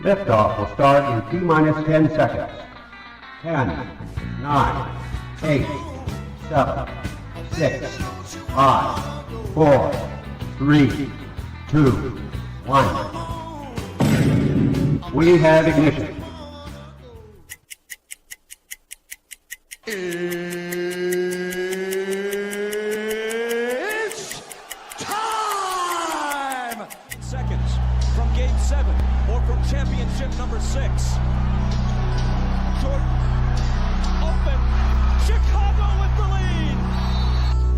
Liftoff will start in T-minus 10 seconds. 10, 9, 8, 7, 6, 5, 4, 3, 2, 1. We have ignition. It's time! Seconds from Game 7 or from championship number 6. Jordan, open, Chicago with the lead!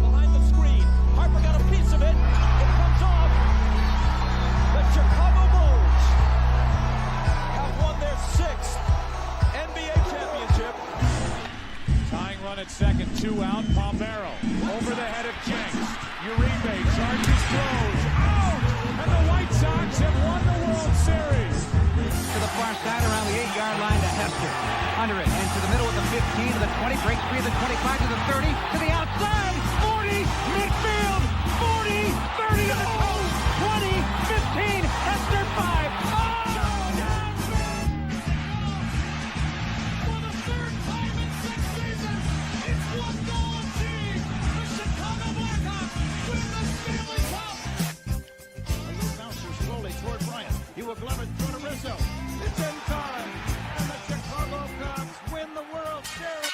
Behind the screen, Harper got a piece of it, it comes off. The Chicago Bulls have won their 6th NBA championship. Tying run at second, 2 out, Palmero over the head of Jenks. Uribe charges, throws, out! And the White Sox have won the World Series. To the far side around the 8-yard line to Hester. Under it, and to the middle of the 15, to the 20, break free of the 25, to the 30, to the outside, 40, midfield, 40, 30 to the post, 20, 15, Hester 5. For the 3rd time in 6 seasons, it's one goal achieved. The Chicago Blackhawks win the Stanley Cup. A little bouncer slowly toward Bryant. He will glove it through to Rizzo. It's in time, and the Chicago Cubs win the World Series.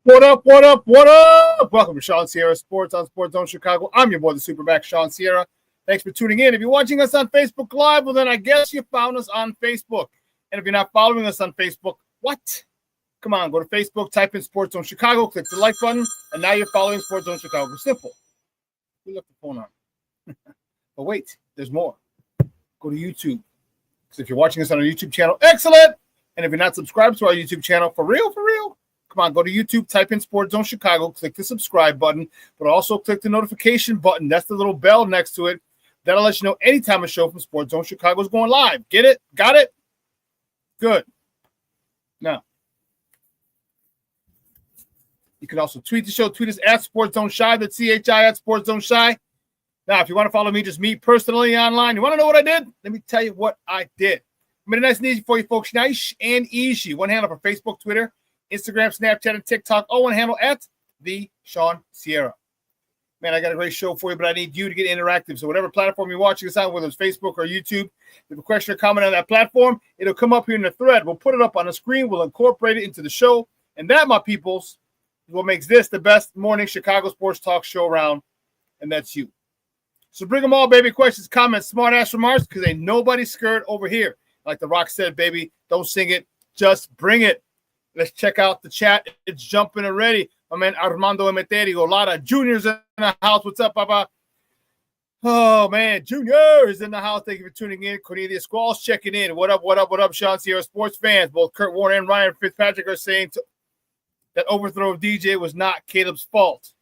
What up, what up, what up? Welcome to ShawnSierraSports on Sports Zone Chicago. I'm your boy, the SuperBack, Shawn Sierra. Thanks for tuning in. If you're watching us on Facebook Live, well, then I guess you found us on Facebook. And if you're not following us on Facebook, what? Come on, go to Facebook, type in Sports Zone Chicago, click the like button, and now you're following Sports Zone Chicago. Simple. We left the phone on. But wait, there's more. Go to YouTube. Because if you're watching us on our YouTube channel, excellent. And if you're not subscribed to our YouTube channel, for real, come on, go to YouTube, type in Sports Zone Chicago, click the subscribe button, but also click the notification button. That's the little bell next to it. That'll let you know anytime a show from Sports Zone Chicago is going live. Get it? Got it? Good. Now, you can also tweet the show. Tweet us at Sports Zone Shy. That's CHI at Sports Zone Shy. Now, if you want to follow me, just me personally online, you want to know what I did? Let me tell you what I did. I made it nice and easy for you folks. Nice and easy. One handle for Facebook, Twitter, Instagram, Snapchat, and TikTok. All one handle at the Shawn Sierra. Man, I got a great show for you, but I need you to get interactive. So whatever platform you're watching us on, whether it's Facebook or YouTube, if you have a question or comment on that platform, it'll come up here in the thread. We'll put it up on the screen. We'll incorporate it into the show. And that, my peoples, is what makes this the best morning Chicago sports talk show around, and that's you. So bring them all, baby. Questions, comments, smart-ass remarks, because ain't nobody scared over here. Like The Rock said, baby, don't sing it. Just bring it. Let's check out the chat. It's jumping already. My man Armando Emeterio, Lara Junior's in the house. What's up, Papa? Oh, man, Junior is in the house. Thank you for tuning in. Cornelia Squall's checking in. What up, Shawn Sierra sports fans? Both Kurt Warner and Ryan Fitzpatrick are saying that overthrow of DJ was not Caleb's fault.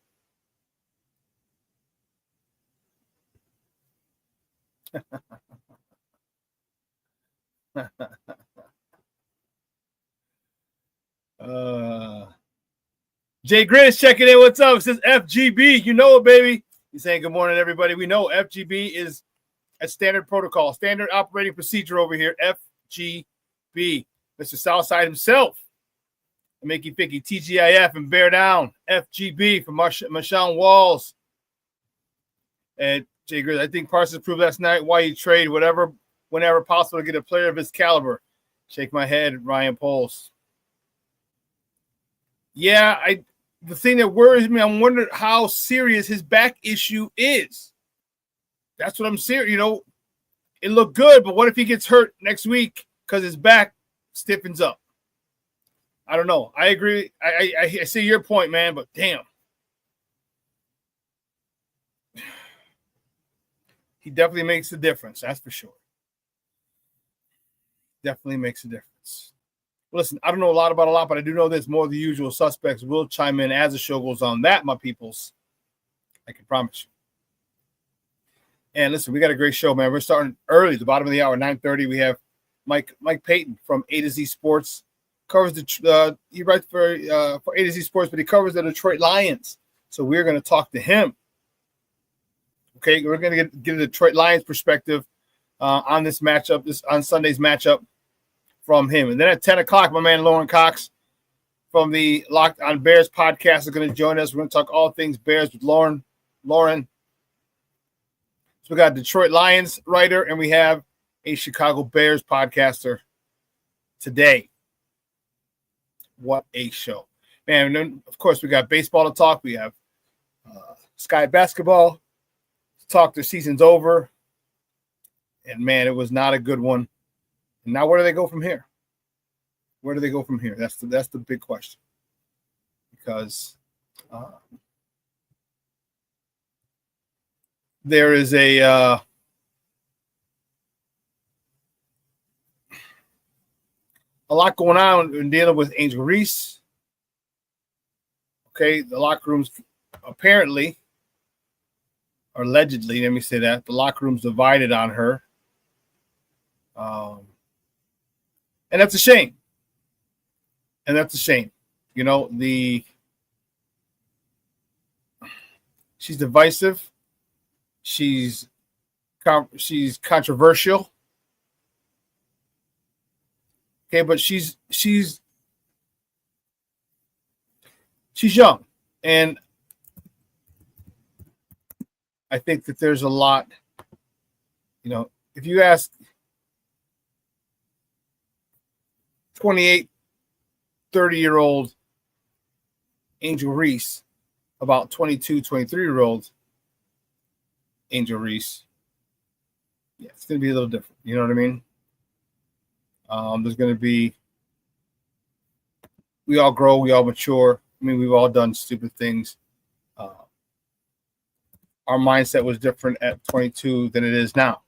Jay Grizz checking in. What's up? It says FGB. You know it, baby. He's saying good morning, everybody. We know FGB is a standard protocol, standard operating procedure over here. FGB. Mr. Southside himself. Mickey Ficky, TGIF, and Bear Down. FGB from Marshawn Walls. And Jay Grizz, I think Parsons proved last night why he trade whenever possible to get a player of his caliber. Shake my head, Ryan Poles. Yeah, the thing that worries me, I'm wondering how serious his back issue is. That's what I'm serious. You know, it looked good, but what if he gets hurt next week because his back stiffens up? I don't know. I agree. I see your point, man, but damn. He definitely makes a difference. That's for sure. Definitely makes a difference. Listen, I don't know a lot about a lot, but I do know this. More of the usual suspects will chime in as the show goes on. That, my peoples, I can promise you. And listen, we got a great show, man. We're starting early, the bottom of the hour, 9:30. We have Mike Payton from A to Z Sports. Covers he writes for A to Z Sports, but he covers the Detroit Lions. So we're going to talk to him. Okay, we're going to get a Detroit Lions perspective on this matchup, on Sunday's matchup from him. And then at 10 o'clock, my man Lorin Cox from the Locked on Bears podcast is going to join us. We're going to talk all things Bears with Lorin. So we got a Detroit Lions writer, and we have a Chicago Bears podcaster today. What a show. Man, and then, of course, we got baseball to talk. We have Sky basketball to talk. The season's over. And, man, it was not a good one. And now where do they go from here? Where do they go from here? That's the big question. Because there is a lot going on in dealing with Angel Reese. Okay, the locker room's apparently, or allegedly, let me say that, the locker room's divided on her. And that's a shame. You know, she's divisive. She's controversial. Okay, but she's young, and I think that there's a lot. You know, if you ask 28, 30-year-old Angel Reese about 22, 23-year-old Angel Reese, yeah, it's going to be a little different. You know what I mean? There's going to be, we all grow, we all mature. I mean, we've all done stupid things. Our mindset was different at 22 than it is now.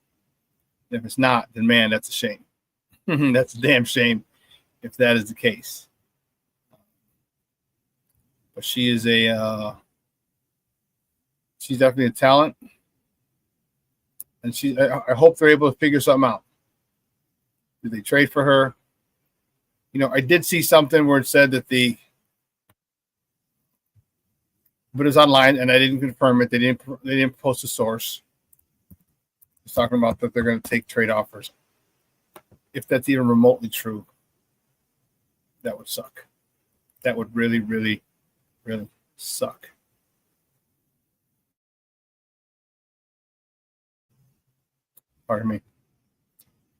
If it's not, then man, that's a shame. That's a damn shame if that is the case. But she is she's definitely a talent. And I hope they're able to figure something out. Did they trade for her? You know, I did see something where it said that but it's online, and I didn't confirm it. They didn't post a source. It's talking about that they're going to take trade offers. If that's even remotely true, that would suck. That would really, really, really suck. Pardon me.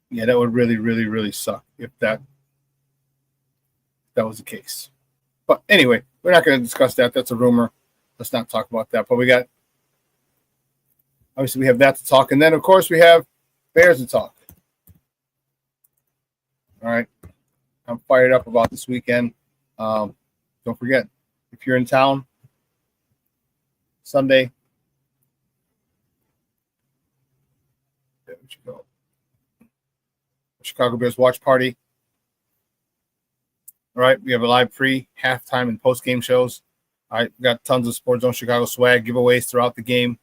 Yeah, that would really, really, really suck if that was the case. But anyway, we're not going to discuss that. That's a rumor. Let's not talk about that. But we have that to talk. And then, of course, we have Bears to talk. All right. I'm fired up about this weekend. Don't forget, if you're in town Sunday, there you go. Chicago Bears watch party. All right, we have a live halftime and post-game shows. All right, we got tons of Sports Zone Chicago swag giveaways throughout the game.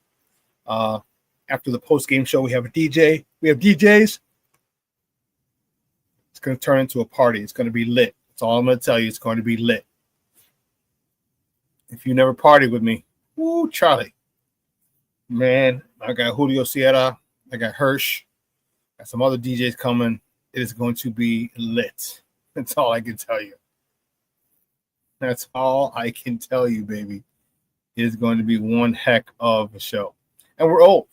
After the post-game show, we have a DJ. We have DJs. It's going to turn into a party. It's going to be lit. That's all I'm going to tell you. It's going to be lit. If you never partied with me, woo, Charlie. Man, I got Julio Sierra. I got Hirsch. Got some other DJs coming. It is going to be lit. That's all I can tell you. That's all I can tell you, baby. It is going to be one heck of a show. And we're old.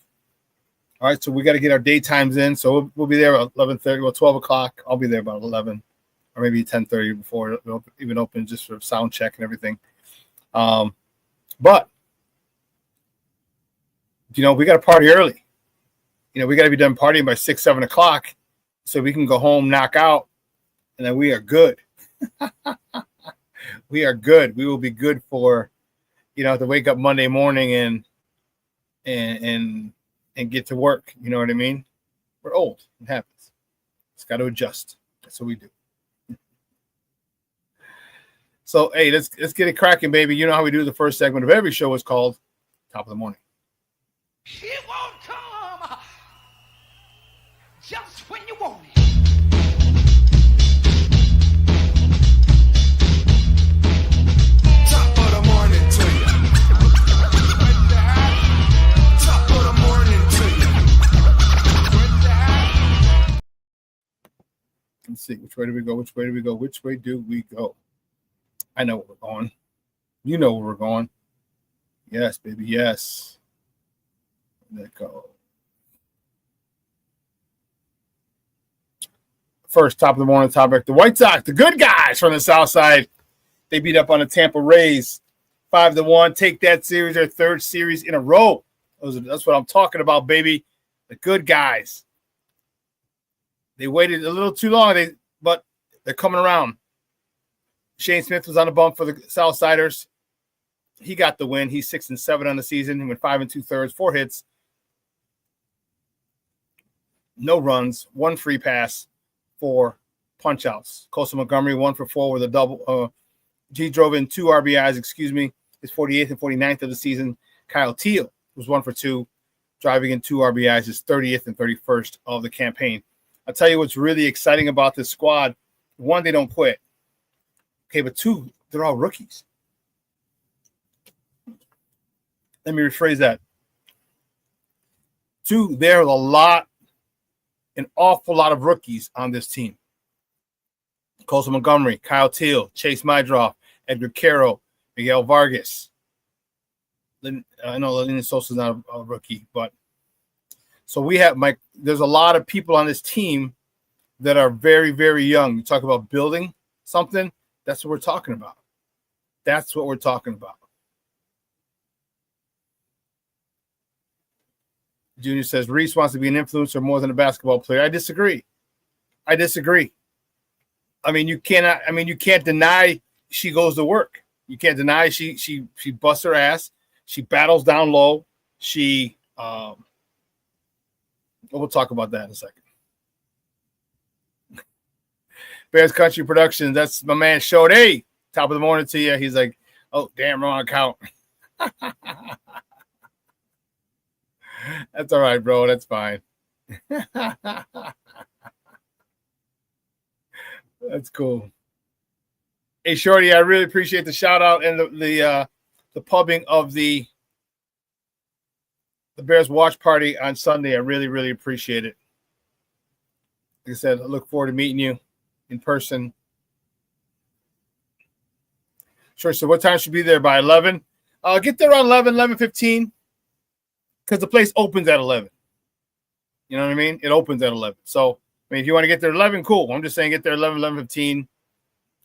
All right, so we got to get our daytimes in. So we'll be there at 11:30, 12 o'clock. I'll be there about 11 or maybe 10:30 before it'll even open, just for sound check and everything. But, you know, we got to party early. You know, we got to be done partying by 6, 7 o'clock so we can go home, knock out, and then we are good. We are good. We will be good for, you know, to wake up Monday morning and get to work. You know what I mean? We're old. It happens. It's got to adjust. That's what we do. So, hey, let's get it cracking, baby. You know how we do the first segment of every show is called Top of the Morning. It won't come just when you want it. Top of the morning to you. Top of the morning. Let's see. Which way do we go? Which way do we go? Which way do we go? I know where we're going. You know where we're going. Yes, baby. Yes. Let go. First, top of the morning topic. The White Sox, the good guys from the South Side. They beat up on the Tampa Rays 5-1. Take that series, their third series in a row. That's what I'm talking about, baby. The good guys. They waited a little too long, but they're coming around. Shane Smith was on the bump for the Southsiders. He got the win. He's 6-7 on the season. He went 5 2/3, 4 hits, no runs, 1 free pass, 4 punch outs. Coastal Montgomery 1 for 4 with a double. He drove in 2 RBIs, his 48th and 49th of the season. Kyle Teal was 1 for 2, driving in 2 RBIs, his 30th and 31st of the campaign. I'll tell you what's really exciting about this squad. 1, they don't quit. Okay, but 2, they're all rookies. Let me rephrase that. 2, there are an awful lot of rookies on this team. Coastal Montgomery, Kyle Teal, Chase Mydroff, Edgar Caro, Miguel Vargas. I know Lenyn Sosa's not a rookie, but so we have there's a lot of people on this team that are very, very young. You talk about building something, that's what we're talking about. That's what we're talking about. Junior says Reese wants to be an influencer more than a basketball player. I disagree. I mean, you can't deny she goes to work. You can't deny she busts her ass. She battles down low. We'll talk about that in a second. Bears Country Productions. That's my man Showed. Hey, top of the morning to you. He's like, oh, damn, wrong account. That's all right, bro. That's fine. That's cool. Hey, Shorty, I really appreciate the shout out and the pubbing of the Bears watch party on Sunday. I really, really appreciate it. Like I said, I look forward to meeting you in person. Sure. So what time should be there? By 11? Get there around 11:15, because the place opens at 11. You know what I mean? It opens at 11. So, I mean, if you want to get there at 11, cool. I'm just saying get there 11:15.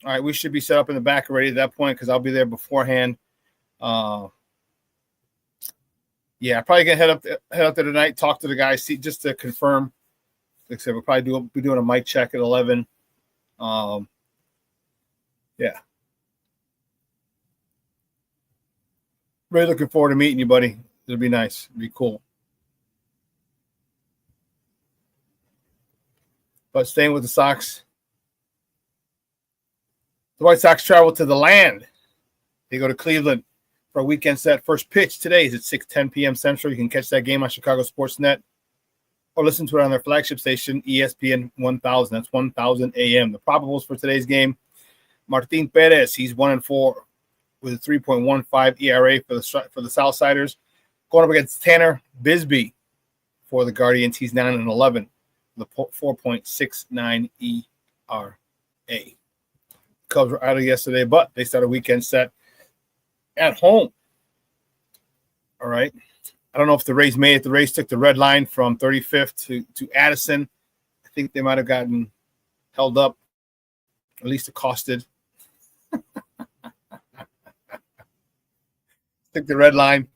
All right, we should be set up in the back already at that point because I'll be there beforehand. Yeah, probably gonna head up there tonight, talk to the guys, see just to confirm. Like I said, we'll probably be doing a mic check at 11. Yeah. Really looking forward to meeting you, buddy. It'll be nice. It'll be cool. But staying with the Sox, the White Sox travel to the land. They go to Cleveland for a weekend set. First pitch today is at 6:10 p.m. Central. You can catch that game on Chicago Sports Net or listen to it on their flagship station, ESPN 1000. That's 1000 a.m. The probables for today's game, Martin Perez, he's 1-4 with a 3.15 ERA for the Southsiders. Going up against Tanner Bisbee for the Guardians, he's 9-11 with a 4.69 ERA. Cubs were out of yesterday, but they start a weekend set at home. All right. I don't know if the Rays made it. The Rays took the red line from 35th to Addison. I think they might have gotten held up, at least accosted. Took the red line.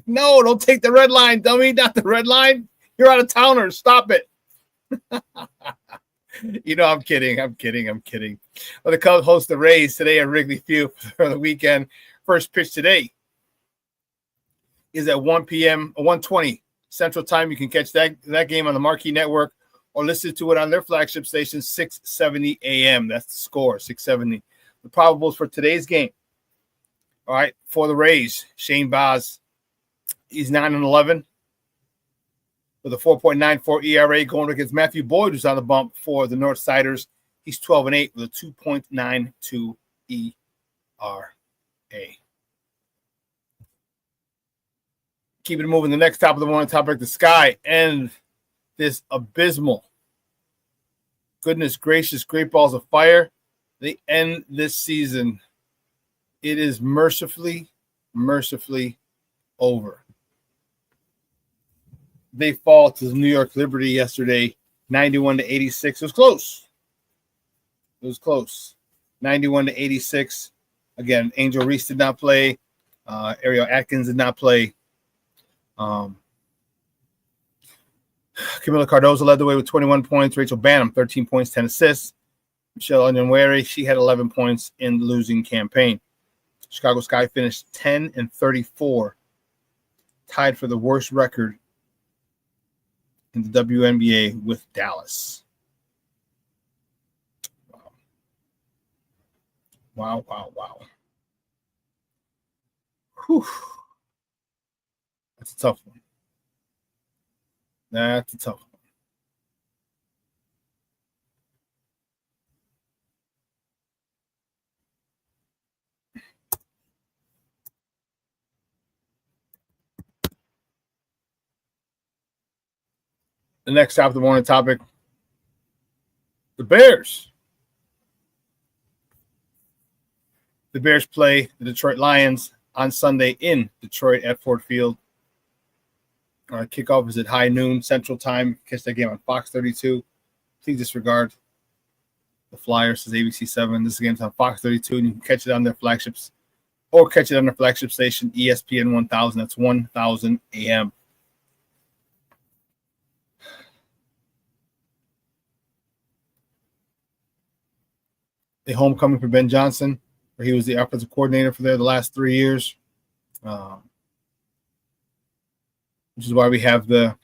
No, don't take the red line, dummy. Not the red line. You're out of towners. Stop it. You know, I'm kidding. Well, the Cubs host the Rays today at Wrigley Field for the weekend. First pitch today is at 1 p.m. 1:20 Central Time. You can catch that game on the Marquee Network or listen to it on their flagship station, 670 a.m. That's the score, 670. The probables for today's game. All right, for the Rays, Shane Baz, he's 9-11 with a 4.94 ERA, going against Matthew Boyd, who's on the bump for the Northsiders. He's 12-8 with a 2.92 ERA. Keeping it moving. The next top of the morning topic, the Sky and this abysmal Goodness gracious, great balls of fire. They end this season. It is mercifully over. They fall to the New York Liberty yesterday, 91-86. It was close. 91-86. Again, Angel Reese did not play. Ariel Atkins did not play. Camila Cardozo led the way with 21 points. Rachel Banham, 13 points, 10 assists. Michelle Onyenwere, she had 11 points in the losing campaign. Chicago Sky finished 10-34, tied for the worst record in the WNBA with Dallas. Wow. Whew. That's a tough one. The next top of the morning topic, the Bears. The Bears play the Detroit Lions on Sunday in Detroit at Ford Field. Kickoff is at high noon Central Time. Catch that game on Fox 32. Please disregard the flyer. Says ABC 7. This game's on Fox 32, and you can catch it on their flagships or catch it on their flagship station, ESPN 1000. That's 1000 a.m. A homecoming for Ben Johnson, where he was the offensive coordinator for there the last 3 years, which is why we have the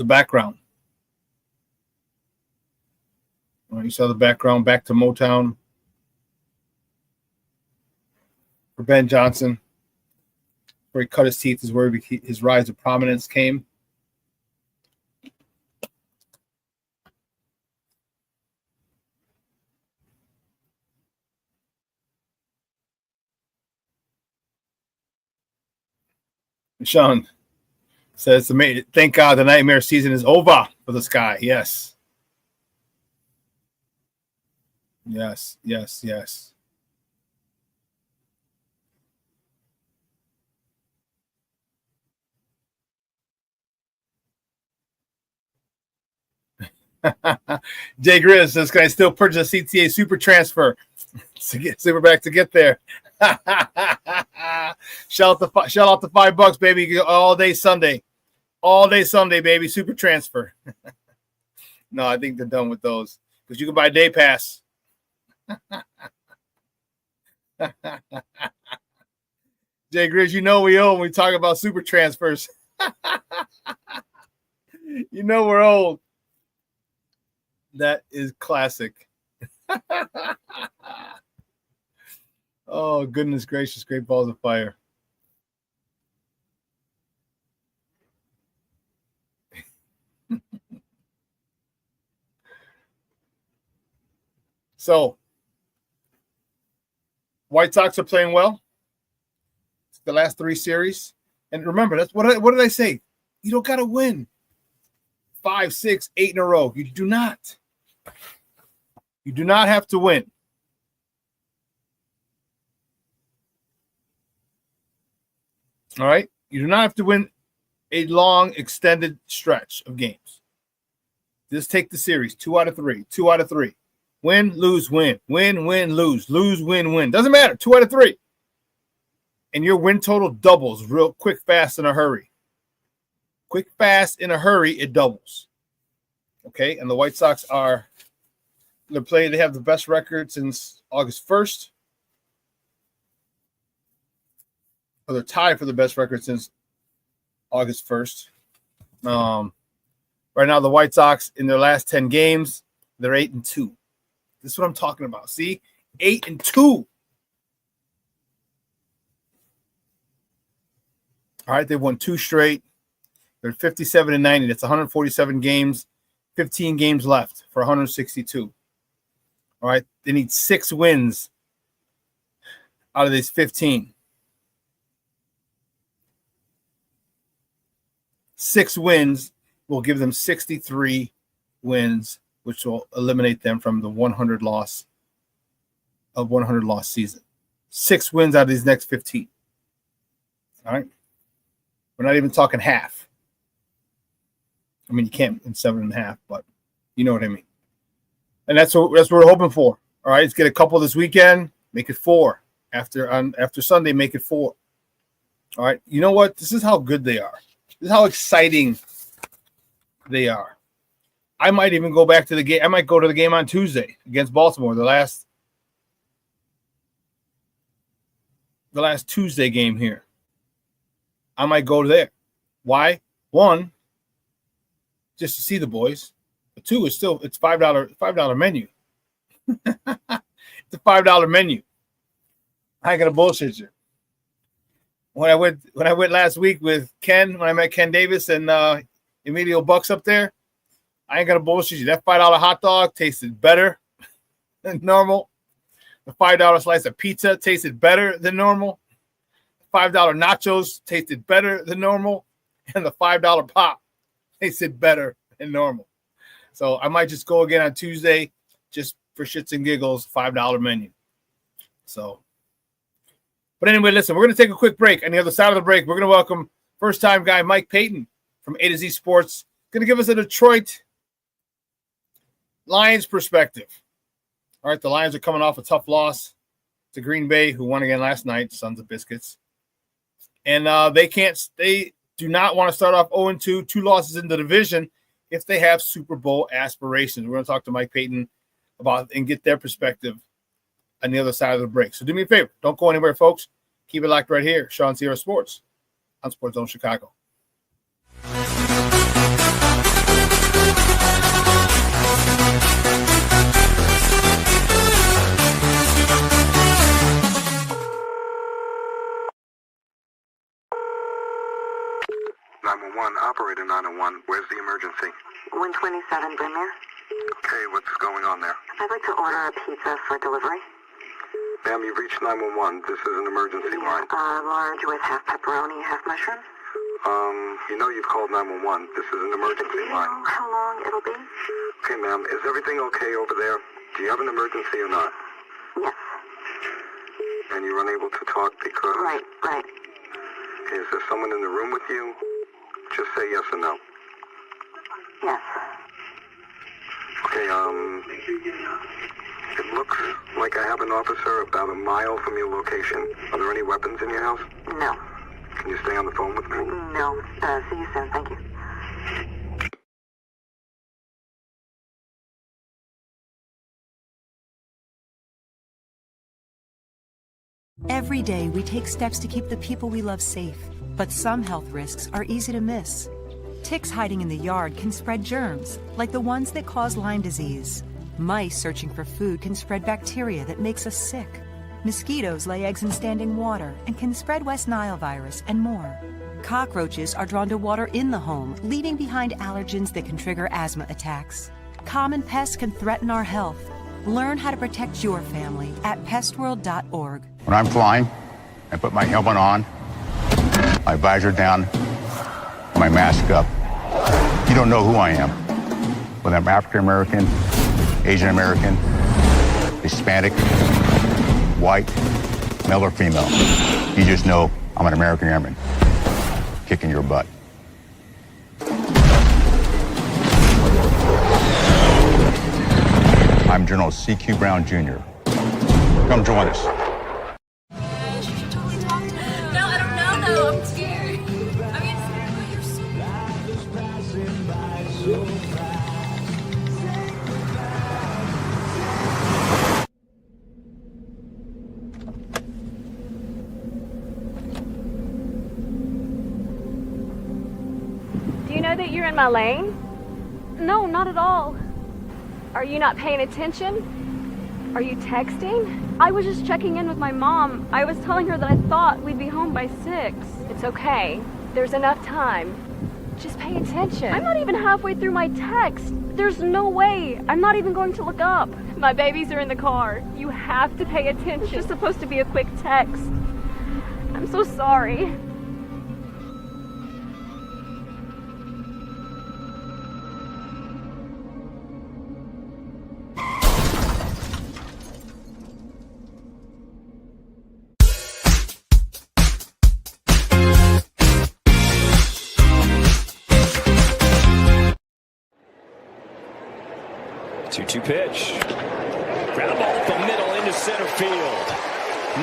background. You saw the background back to Motown for Ben Johnson, where he cut his teeth is where his rise to prominence came. Shawn says, thank God the nightmare season is over for the Sky. Yes. Jay Grizz says, can I still purchase a CTA super transfer to get SuperBack to get there? Shout out the $5, baby. All day Sunday, baby. Super transfer. No, I think they're done with those because you can buy day pass. Jay Grizz, you know we old when we talk about super transfers. You know we're old. That is classic. Oh, goodness gracious. Great balls of fire. So, White Sox are playing well. It's the last 3 series. And remember, that's what did I say? You don't got to win 5, 6, 8 in a row. You do not. You do not have to win. All right? You do not have to win a long, extended stretch of games. Just take the series. 2 out of 3. 2 out of 3. Win, lose, win. Win, win, lose. Lose, win, win. Doesn't matter. 2 out of 3. And your win total doubles real quick, fast, in a hurry. Quick, fast, in a hurry, it doubles. Okay? And the White Sox they have the best record since August 1st. Or they're tied for the best record since August 1st. Right now, the White Sox, in their last 10 games, they're 8-2. This is what I'm talking about. See? 8-2. All right, they've won 2 straight. They're 57-90. That's 147 games. 15 games left for 162. All right, they need 6 wins out of these 15. 6 wins will give them 63 wins, which will eliminate them from the 100 loss season. 6 wins out of these next 15. All right. We're not even talking half. I mean, you can't in 7.5, but you know what I mean. And that's what we're hoping for. All right, let's get a couple this weekend, make it 4. After Sunday, make it 4. All right, you know what? This is how good they are. This is how exciting they are. I might even go back to the game. I might go to the game on Tuesday against Baltimore, the last Tuesday game here. I might go there. Why? 1, just to see the boys. But 2, it's $5 menu. It's a $5 menu. I ain't gonna bullshit you. When I went last week with Ken, when I met Ken Davis and Emilio Bucks up there, I ain't gonna bullshit you. That $5 hot dog tasted better than normal. The $5 slice of pizza tasted better than normal. The $5 nachos tasted better than normal, and the $5 pop tasted better than normal. So I might just go again on Tuesday, just for shits and giggles, $5 menu. So, but anyway, listen, we're going to take a quick break. On the other side of the break, we're going to welcome first-time guy Mike Payton from A to Z Sports. Going to give us a Detroit Lions perspective. All right, the Lions are coming off a tough loss to Green Bay, who won again last night, Sons of Biscuits. And they do not want to start off 0-2, 2 losses in the division if they have Super Bowl aspirations. We're going to talk to Mike Payton about and get their perspective on the other side of the break. So do me a favor. Don't go anywhere, folks. Keep it locked right here. ShawnSierraSports on Sports Zone Chicago. Operator 901, where's the emergency? 127 Brymere. Okay, what's going on there? I'd like to order a pizza for delivery. Ma'am, you've reached 911. This is an emergency line. Large with half pepperoni, half mushroom. You know you've called 911. This is an emergency line. How long it'll be? Okay, ma'am, is everything okay over there? Do you have an emergency or not? Yes. And you're unable to talk because... Right. Is there someone in the room with you? Just say yes or no. Yes. Okay, it looks like I have an officer about a mile from your location. Are there any weapons in your house? No. Can you stay on the phone with me? No. See you soon. Thank you. Every day, we take steps to keep the people we love safe. But some health risks are easy to miss. Ticks hiding in the yard can spread germs, like the ones that cause Lyme disease. Mice searching for food can spread bacteria that makes us sick. Mosquitoes lay eggs in standing water and can spread West Nile virus and more. Cockroaches are drawn to water in the home, leaving behind allergens that can trigger asthma attacks. Common pests can threaten our health. Learn how to protect your family at pestworld.org. When I'm flying, I put my helmet on, my visor down, my mask up. You don't know who I am. Whether I'm African American, Asian American, Hispanic, white, male or female. You just know I'm an American airman kicking your butt. I'm General C.Q. Brown Jr. Come join us. Do you know that you're in my lane? No, not at all. Are you not paying attention? Are you texting? I was just checking in with my mom. I was telling her that I thought we'd be home by 6. It's okay. There's enough time. Just pay attention. I'm not even halfway through my text. There's no way. I'm not even going to look up. My babies are in the car. You have to pay attention. It's just supposed to be a quick text. I'm so sorry. 2 pitch. Ground ball up the middle into center field.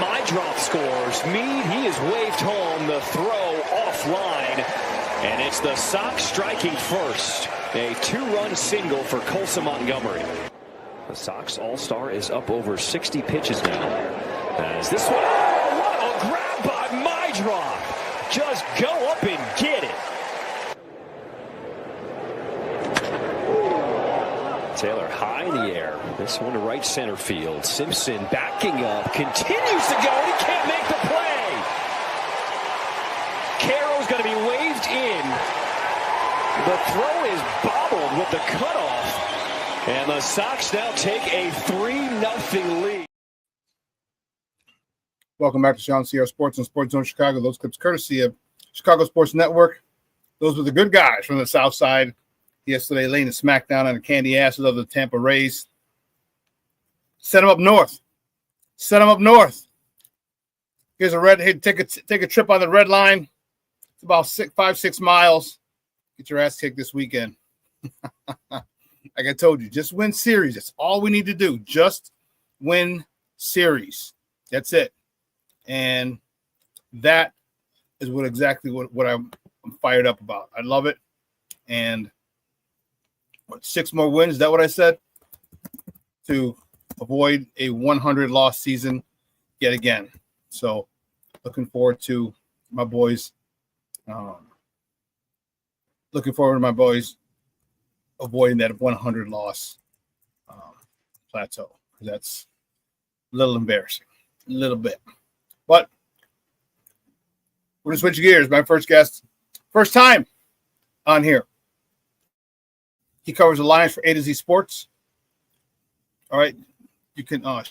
Mydroth scores. Meade, he is waved home. The throw offline. And it's the Sox striking first. A 2-run single for Colson Montgomery. The Sox All-Star is up over 60 pitches now. As this one, oh, what a grab by Mydroth. Just go up and get it. Taylor high in the air. This one to right center field. Simpson backing up. Continues to go, and he can't make the play. Carroll's going to be waved in. The throw is bobbled with the cutoff. And the Sox now take a 3-0 lead. Welcome back to ShawnSierraSports on Sports Zone Chicago. Those clips courtesy of Chicago Sports Network. Those were the good guys from the South Side yesterday, laying the smackdown on the candy asses of the Tampa Rays. Send them up north. Send them up north. Here's a red. Hey, take a trip on the red line. It's about 5-6 miles. Get your ass kicked this weekend. Like I told you, just win series. That's all we need to do. Just win series. That's it. And that is what I'm fired up about. I love it. And 6 more wins, is that what I said? To avoid a 100-loss season yet again. So looking forward to my boys. Avoiding that 100-loss plateau. That's a little embarrassing. A little bit. But we're going to switch gears. My first guest, first time on here. He covers the Lions for A to Z Sports. All right. You can I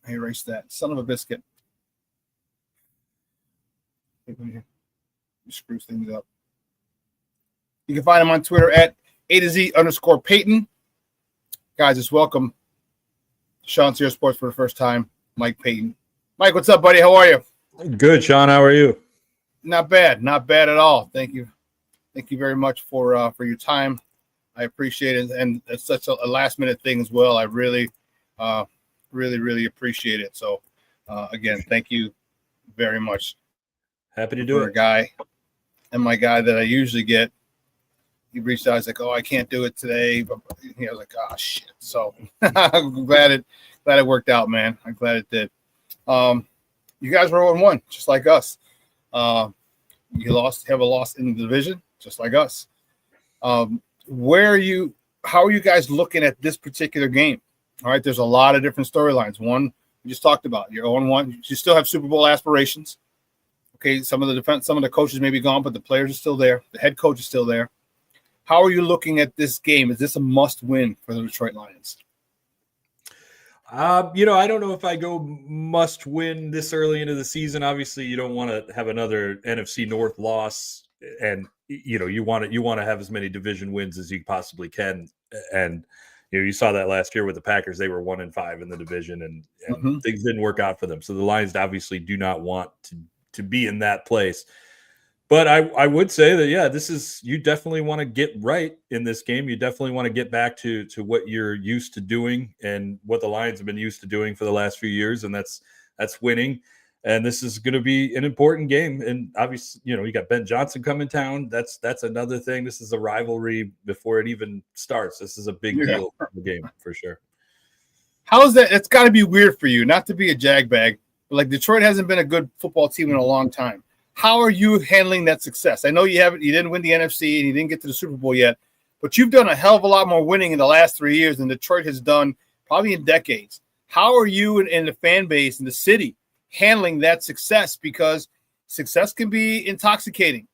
erase that. Son of a biscuit. He screws things up. You can find him on Twitter at A_Payton. Guys, just welcome ShawnSierraSports for the first time, Mike Payton. Mike, what's up, buddy? How are you? Good, Shawn. How are you? Not bad. Not bad at all. Thank you. Thank you very much for your time. I appreciate it. And it's such a last-minute thing as well. I really appreciate it. So, again, thank you very much. Happy to do it. For a guy and my guy that I usually get. He reached out. He's like, "Oh, I can't do it today." But I was like, "Oh shit!" So I'm glad it worked out, man. I'm glad it did. You guys were 0-1, just like us. You have a loss in the division, just like us. How are you guys looking at this particular game? All right, there's a lot of different storylines. One we just talked about. You're 0-1. You still have Super Bowl aspirations. Okay, some of the coaches may be gone, but the players are still there. The head coach is still there. How are you looking at this game? Is this a must-win for the Detroit Lions? I don't know if I go must-win this early into the season. Obviously, you don't want to have another NFC North loss, and you want to have as many division wins as you possibly can. And you saw that last year with the Packers; they were 1-5 in the division, and things didn't work out for them. So the Lions obviously do not want to be in that place. But I would say that, you definitely want to get right in this game. You definitely want to get back to what you're used to doing and what the Lions have been used to doing for the last few years, and that's winning. And this is going to be an important game. And obviously, you got Ben Johnson coming town. That's another thing. This is a rivalry before it even starts. This is a big deal for the game for sure. How is that? It's got to be weird for you, not to be a jagbag, but like Detroit hasn't been a good football team in a long time. How are you handling that success? I know you didn't win the NFC and you didn't get to the Super Bowl yet, but you've done a hell of a lot more winning in the last 3 years than Detroit has done probably in decades. How are you and the fan base and the city handling that success? Because success can be intoxicating,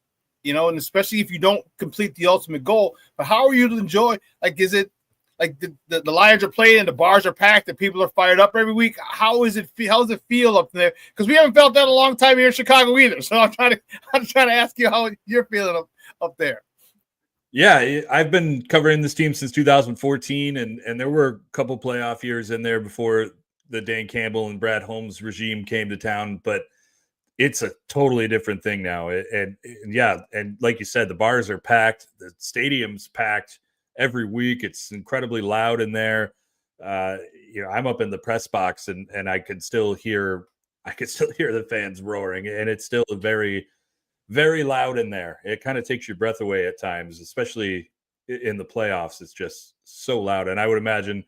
and especially if you don't complete the ultimate goal. But how are you to enjoy? Like, is it like the Lions are playing and the bars are packed and people are fired up every week? How does it feel up there? Because we haven't felt that in a long time here in Chicago either. So I'm trying to ask you how you're feeling up there. Yeah, I've been covering this team since 2014, and there were a couple playoff years in there before the Dan Campbell and Brad Holmes regime came to town. But it's a totally different thing now. And like you said, the bars are packed, the stadium's packed. every week. It's incredibly loud in there. I'm up in the press box and I can still hear the fans roaring, and it's still very, very loud in there. It kind of takes your breath away at times, especially in the playoffs. It's just so loud. And I would imagine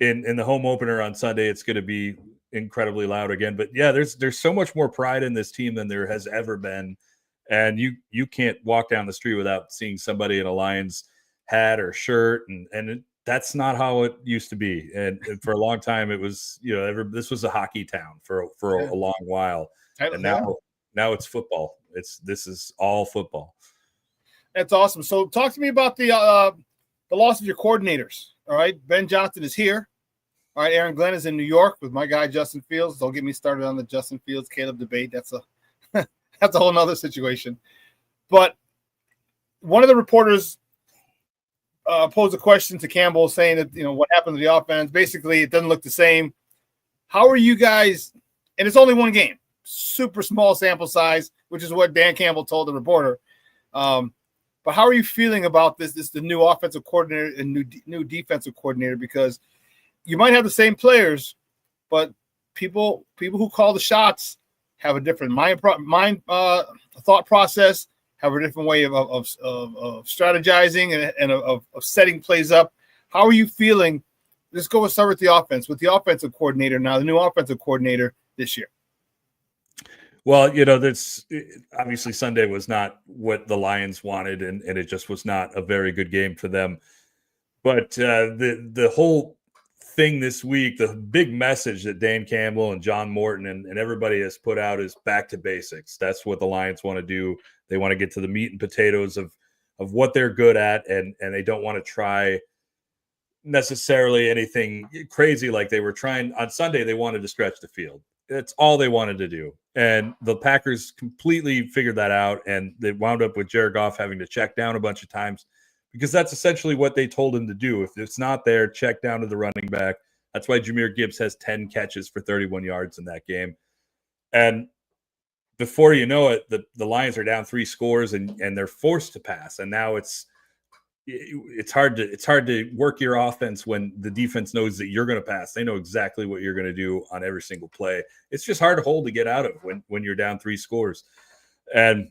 in the home opener on Sunday, it's going to be incredibly loud again. But yeah, there's so much more pride in this team than there has ever been. And you can't walk down the street without seeing somebody in a Lions hat or shirt. And that's not how it used to be. And for a long time, it was, this was a hockey town for a long while. And now it's football. This is all football. That's awesome. So talk to me about the loss of your coordinators. All right. Ben Johnson is here. All right. Aaron Glenn is in New York with my guy, Justin Fields. Don't get me started on the Justin Fields, Caleb debate. That's a whole nother situation. But one of the reporters posed a question to Campbell saying that, what happened to the offense? Basically, it doesn't look the same. How are you guys? And it's only one game, super small sample size, which is what Dan Campbell told the reporter. But how are you feeling about this the new offensive coordinator and new defensive coordinator? Because you might have the same players, but people who call the shots have a different thought process, have a different way of strategizing and of setting plays up. How are you feeling? Let's start with the offense, with the offensive coordinator now, the new offensive coordinator this year. Well, obviously Sunday was not what the Lions wanted, and it just was not a very good game for them. But the whole thing this week, the big message that Dan Campbell and John Morton and everybody has put out is back to basics. That's what the Lions want to do. They want to get to the meat and potatoes of what they're good at, and they don't want to try necessarily anything crazy like they were trying on Sunday. They wanted to stretch the field. That's all they wanted to do. And the Packers completely figured that out, and they wound up with Jared Goff having to check down a bunch of times because that's essentially what they told him to do. If it's not there, check down to the running back. That's why Jahmyr Gibbs has 10 catches for 31 yards in that game. And before you know it, the Lions are down 3 scores and they're forced to pass. And now it's hard to work your offense when the defense knows that you're going to pass. They know exactly what you're going to do on every single play. It's just hard to hold to get out of when you're down 3 scores. And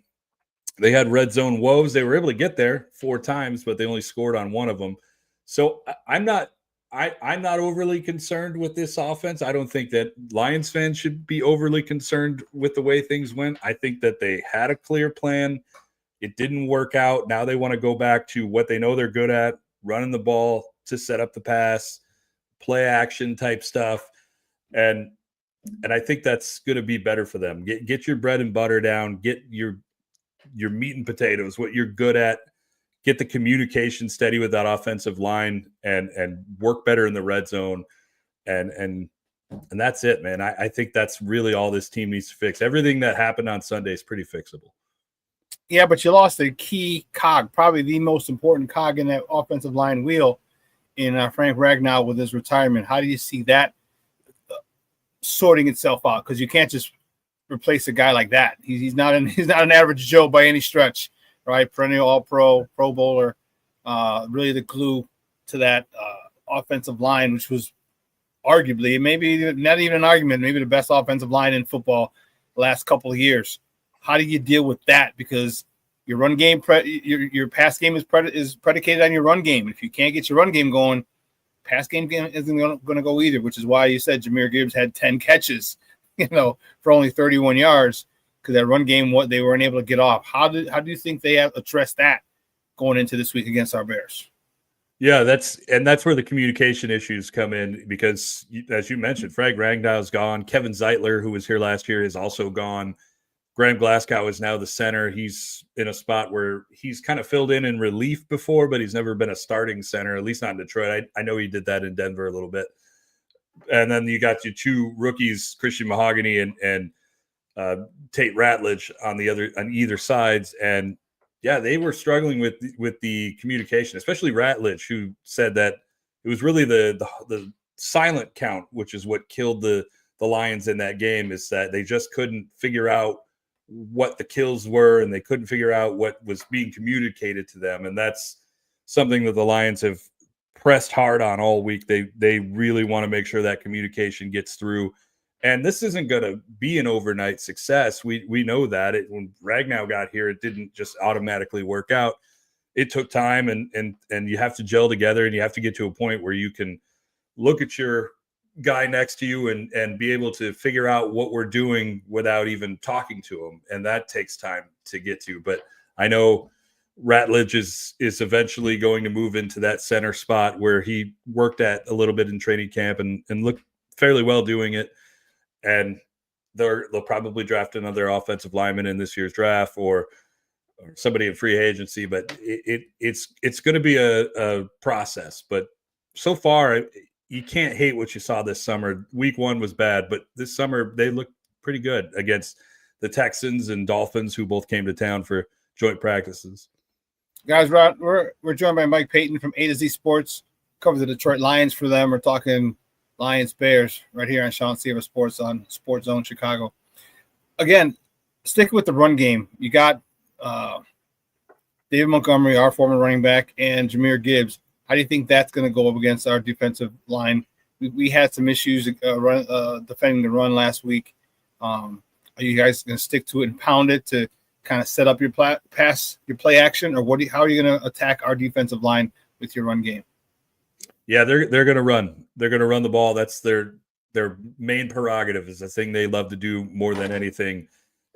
they had red zone woes. They were able to get there 4 times, but they only scored on 1 of them. So I'm not overly concerned with this offense. I don't think that Lions fans should be overly concerned with the way things went. I think that they had a clear plan. It didn't work out. Now they want to go back to what they know they're good at, running the ball to set up the pass, play action type stuff. And I think that's going to be better for them. Get your bread and butter down, get your meat and potatoes, what you're good at, get the communication steady with that offensive line and work better in the red zone. And that's it, man. I think that's really all this team needs to fix. Everything that happened on Sunday is pretty fixable. Yeah, but you lost a key cog, probably the most important cog in that offensive line wheel in Frank Ragnow with his retirement. How do you see that sorting itself out? Because you can't just replace a guy like that. He's not an average Joe by any stretch, right? Perennial All-Pro, Pro Bowler, really the glue to that offensive line, which was arguably, maybe not even an argument, maybe the best offensive line in football the last couple of years. How do you deal with that? Because your run game, your pass game is predicated on your run game. If you can't get your run game going, pass game isn't going to go either, which is why you said Jahmyr Gibbs had 10 catches, for only 31 yards, because that run game, what they weren't able to get off. How do you think they have addressed that going into this week against our Bears? Yeah, that's where the communication issues come in, because as you mentioned, Frank Ragnow's gone. Kevin Zeitler, who was here last year, is also gone. Graham Glasgow is now the center. He's in a spot where he's kind of filled in relief before, but he's never been a starting center, at least not in Detroit. I know he did that in Denver a little bit. And then you got your 2 rookies, Christian Mahogany and Tate Ratledge on either sides. And yeah, they were struggling with the communication, especially Ratledge, who said that it was really the silent count, which is what killed the Lions in that game, is that they just couldn't figure out what the kills were, and they couldn't figure out what was being communicated to them. And that's something that the Lions have pressed hard on all week. They really want to make sure that communication gets through. And this isn't going to be an overnight success. We know that. When Ragnow got here, it didn't just automatically work out. It took time, and you have to gel together, and you have to get to a point where you can look at your guy next to you and be able to figure out what we're doing without even talking to him. And that takes time to get to. But I know Ratledge is eventually going to move into that center spot where he worked at a little bit in training camp and looked fairly well doing it. And they'll probably draft another offensive lineman in this year's draft or somebody in free agency. But it's going to be a process. But so far, you can't hate what you saw this summer. Week 1 was bad, but this summer they looked pretty good against the Texans and Dolphins, who both came to town for joint practices. Guys, we're joined by Mike Payton from A to Z Sports. Covers the Detroit Lions for them. We're talking Lions Bears right here on ShawnSierraSports on Sports Zone Chicago. Again, sticking with the run game, you got David Montgomery, our former running back, and Jahmyr Gibbs. How do you think that's going to go up against our defensive line? We had some issues defending the run last week. Are you guys going to stick to it and pound it to kind of set up your play action, or how are you going to attack our defensive line with your run game? Yeah, they're going to run. They're going to run the ball. That's their main prerogative. Is the thing they love to do more than anything.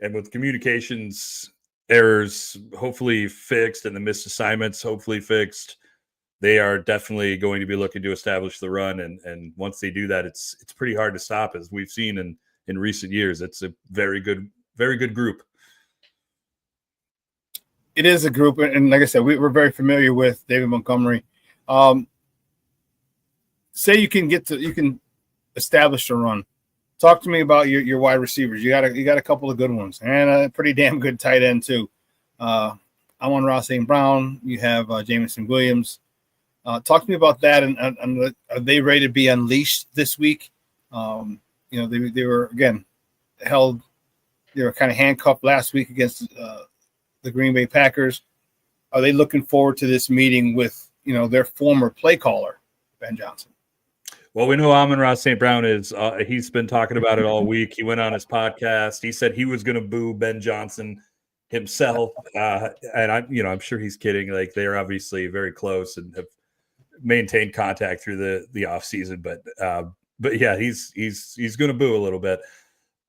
And with communications errors hopefully fixed and the missed assignments hopefully fixed, they are definitely going to be looking to establish the run. And once they do that, it's pretty hard to stop, as we've seen in recent years. It's a very good group. It is a group, and like I said, we're very familiar with David Montgomery. Say you can establish the run. Talk to me about your wide receivers. You got a couple of good ones and a pretty damn good tight end too. I'm on Ross St. Brown. You have Jameson Williams. Talk to me about that, and are they ready to be unleashed this week? They were again held. They were kind of handcuffed last week against the Green Bay Packers. Are they looking forward to this meeting with their former play caller, Ben Johnson? Well, we know Amon-Ra St. Brown is. He's been talking about it all week. He went on his podcast. He said he was going to boo Ben Johnson himself, and I'm sure he's kidding. Like, they are obviously very close and have maintained contact through the off season. But yeah, he's going to boo a little bit.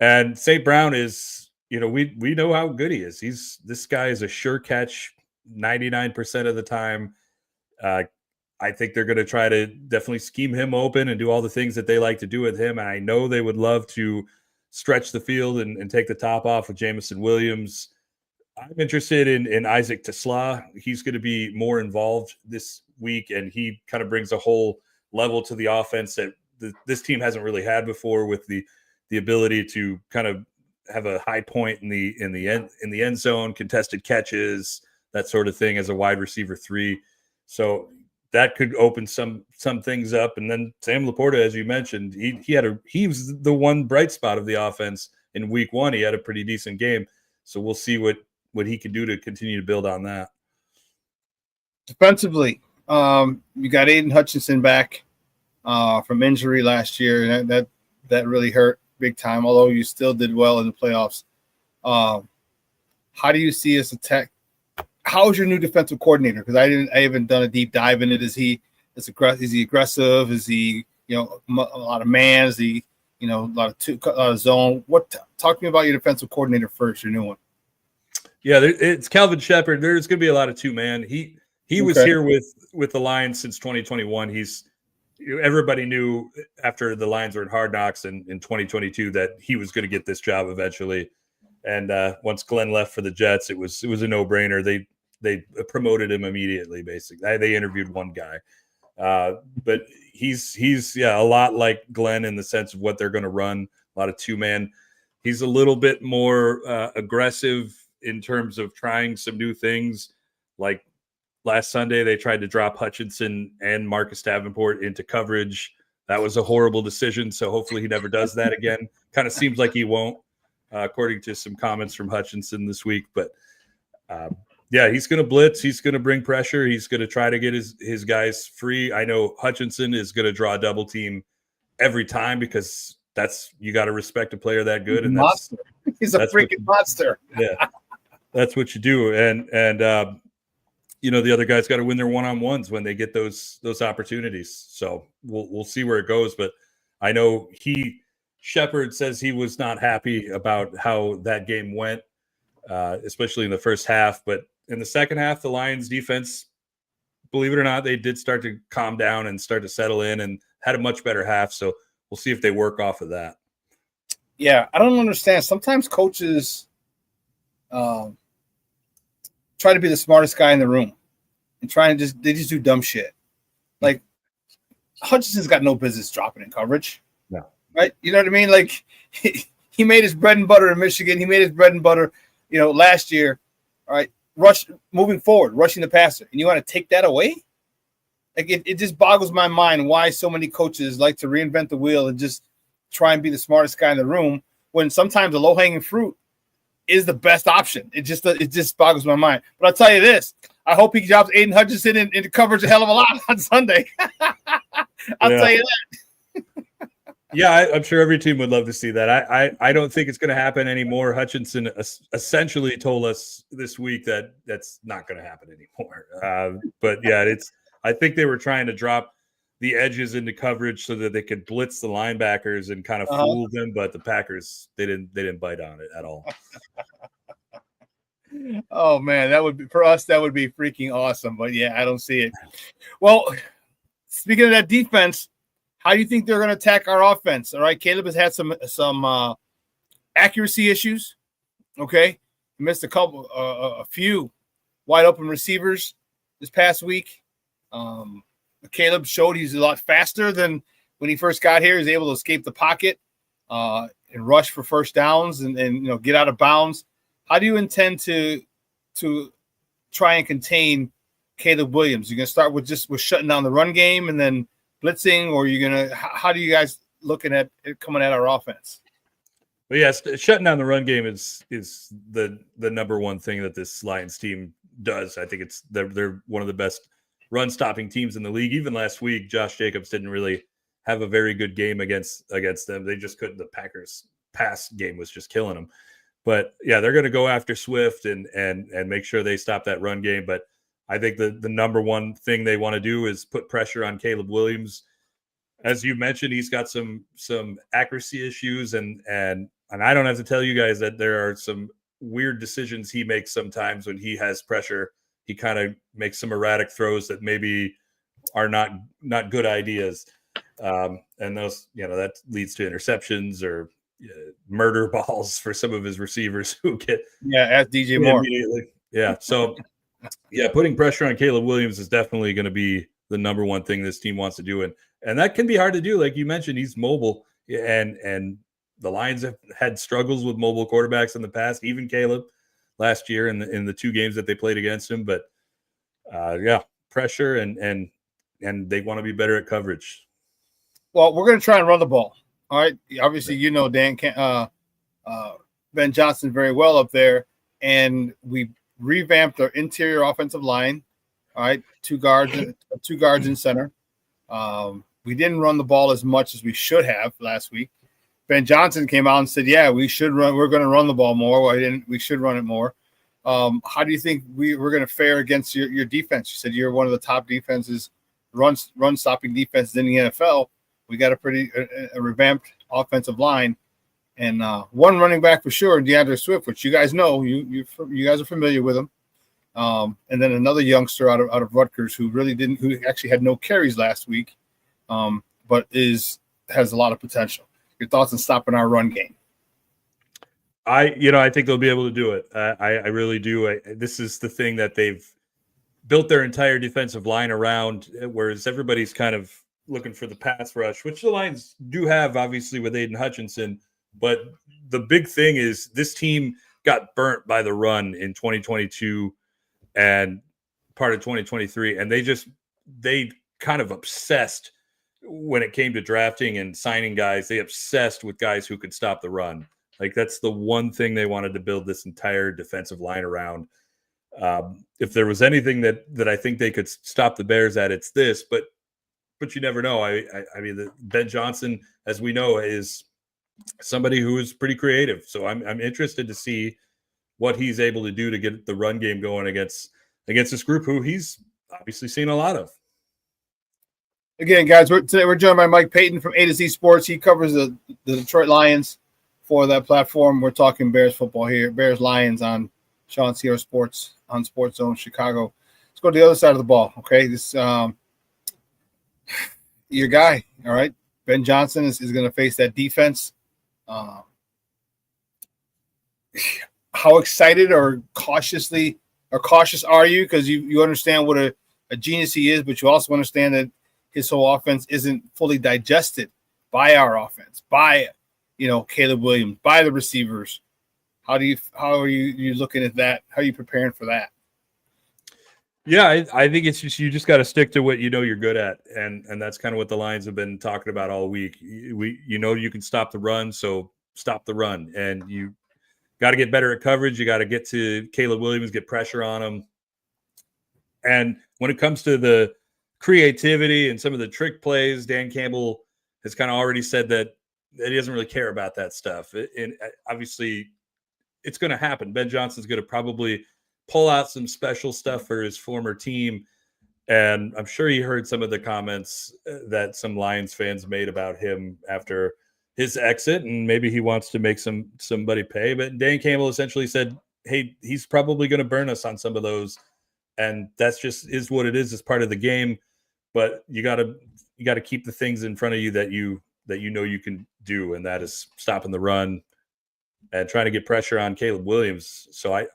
And St. Brown is, we know how good he is. This guy is a sure catch 99% of the time. I think they're going to try to definitely scheme him open and do all the things that they like to do with him. And I know they would love to stretch the field and take the top off with Jameson Williams. I'm interested in Isaac Tesla. He's going to be more involved this week, and he kind of brings a whole level to the offense that this team hasn't really had before, with the ability to kind of have a high point in the end zone, contested catches, that sort of thing as a wide receiver 3. So that could open some things up. And then Sam Laporta, as you mentioned, he was the one bright spot of the offense in week 1. He had a pretty decent game. So we'll see what he can do to continue to build on that. Defensively, you got Aiden Hutchinson back from injury last year, and that really hurt big time, although you still did well in the playoffs. How do you see us attack? How is your new defensive coordinator? Because I haven't done a deep dive in it. Is he aggressive? Is he a lot of man? Is he a lot of zone? Talk to me about your defensive coordinator first, your new one. Yeah, it's Calvin Shepard. There's going to be a lot of 2-man. He was here with the Lions since 2021. Everybody knew after the Lions were in Hard Knocks in 2022 that he was going to get this job eventually. And once Glenn left for the Jets, it was a no-brainer. They promoted him immediately. Basically, they interviewed one guy, but he's a lot like Glenn in the sense of what they're going to run. A lot of 2-man. He's a little bit more aggressive in terms of trying some new things. Like last Sunday, they tried to drop Hutchinson and Marcus Davenport into coverage. That was a horrible decision. So hopefully he never does that again. Kind of seems like he won't. According to some comments from Hutchinson this week. But Yeah, he's going to blitz. He's going to bring pressure. He's going to try to get his guys free. I know Hutchinson is going to draw a double team every time because you got to respect a player that good. And monster. He's a freaking monster. Yeah, that's what you do. And the other guys got to win their one-on-ones when they get those opportunities. So we'll see where it goes. But I know Shepard says he was not happy about how that game went, especially in the first half. But in the second half, the Lions defense, believe it or not, they did start to calm down and start to settle in and had a much better half. So we'll see if they work off of that. Yeah, I don't understand. Sometimes coaches try to be the smartest guy in the room and they just do dumb shit. Like Hutchinson's got no business dropping in coverage. No. Right? You know what I mean? Like he made his bread and butter in Michigan. He made his bread and butter, last year. All right. Moving forward, rushing the passer. And you want to take that away? Like it just boggles my mind why so many coaches like to reinvent the wheel and just try and be the smartest guy in the room when sometimes the low-hanging fruit is the best option. It just boggles my mind. But I'll tell you this. I hope he drops Aiden Hutchinson into coverage a hell of a lot on Sunday. I'll tell you that. Yeah, I'm sure every team would love to see that. I don't think it's going to happen anymore. Hutchinson essentially told us this week that that's not going to happen anymore. But yeah, I think they were trying to drop the edges into coverage so that they could blitz the linebackers and kind of fool them. But the Packers, they didn't bite on it at all. Oh man, that would be freaking awesome. But yeah, I don't see it. Well, speaking of that defense, how do you think they're going to attack our offense? All right, Caleb has had some accuracy issues. Okay, he missed a few wide open receivers this past week. Caleb showed he's a lot faster than when he first got here. He's able to escape the pocket and rush for first downs and get out of bounds. How do you intend to try and contain Caleb Williams? You're going to start with shutting down the run game and then blitzing, or you're going to – how do you guys looking at it coming at our offense? Well, yes, shutting down the run game is the number one thing that this Lions team does. I think they're one of the best run-stopping teams in the league. Even last week, Josh Jacobs didn't really have a very good game against them. They just couldn't – the Packers' pass game was just killing them. But, yeah, they're going to go after Swift and make sure they stop that run game. But I think the number one thing they want to do is put pressure on Caleb Williams. As you mentioned, he's got some accuracy issues, and I don't have to tell you guys that there are some weird decisions he makes sometimes when he has pressure. He kind of makes some erratic throws that maybe are not good ideas, and those that leads to interceptions or murder balls for some of his receivers who get ask DJ Moore immediately. Yeah, so. Yeah, putting pressure on Caleb Williams is definitely going to be the number one thing this team wants to do, and that can be hard to do. Like you mentioned, he's mobile, and the Lions have had struggles with mobile quarterbacks in the past. Even Caleb last year in the two games that they played against him. But pressure and they want to be better at coverage. Well, we're going to try and run the ball. All right, obviously Dan Ben Johnson very well up there, and we revamped our interior offensive line. All right, two guards in center. We didn't run the ball as much as we should have last week. Ben Johnson came out and said, "Yeah, we should run. We're going to run the ball more. We should run it more." How do you think we're going to fare against your defense? You said you're one of the top defenses, run stopping defenses in the NFL. We got a revamped offensive line. And one running back for sure, DeAndre Swift, which you guys know, you guys are familiar with him. And then another youngster out of Rutgers who actually had no carries last week, but has a lot of potential. Your thoughts on stopping our run game? I think they'll be able to do it. I really do. This is the thing that they've built their entire defensive line around, whereas everybody's kind of looking for the pass rush, which the Lions do have, obviously, with Aiden Hutchinson. But the big thing is this team got burnt by the run in 2022 and part of 2023. And they kind of obsessed when it came to drafting and signing guys. They obsessed with guys who could stop the run. Like that's the one thing they wanted to build this entire defensive line around. If there was anything that I think they could stop the Bears at, it's this. But you never know. I mean, Ben Johnson, as we know, is somebody who is pretty creative. So I'm interested to see what he's able to do to get the run game going against this group who he's obviously seen a lot of. Again, guys, today we're joined by Mike Payton from A to Z Sports. He covers the Detroit Lions for that platform. We're talking Bears football here, Bears Lions on ShawnSierraSports on Sports Zone Chicago. Let's go to the other side of the ball. Okay, this your guy. All right, Ben Johnson is going to face that defense. How excited or cautious are you? Because you understand what a genius he is, but you also understand that his whole offense isn't fully digested by our offense, by Caleb Williams, by the receivers. How are you looking at that? How are you preparing for that? Yeah, I think it's just you just got to stick to what you're good at, and that's kind of what the Lions have been talking about all week. You can stop the run, so stop the run, and you got to get better at coverage. You got to get to Caleb Williams, get pressure on him, and when it comes to the creativity and some of the trick plays, Dan Campbell has kind of already said that he doesn't really care about that stuff. And obviously, it's going to happen. Ben Johnson's going to probably pull out some special stuff for his former team. And I'm sure he heard some of the comments that some Lions fans made about him after his exit, and maybe he wants to make somebody pay. But Dan Campbell essentially said, hey, he's probably going to burn us on some of those. And that's just is what it is. It's part of the game. But you got to keep the things in front of you that you can do, and that is stopping the run and trying to get pressure on Caleb Williams. So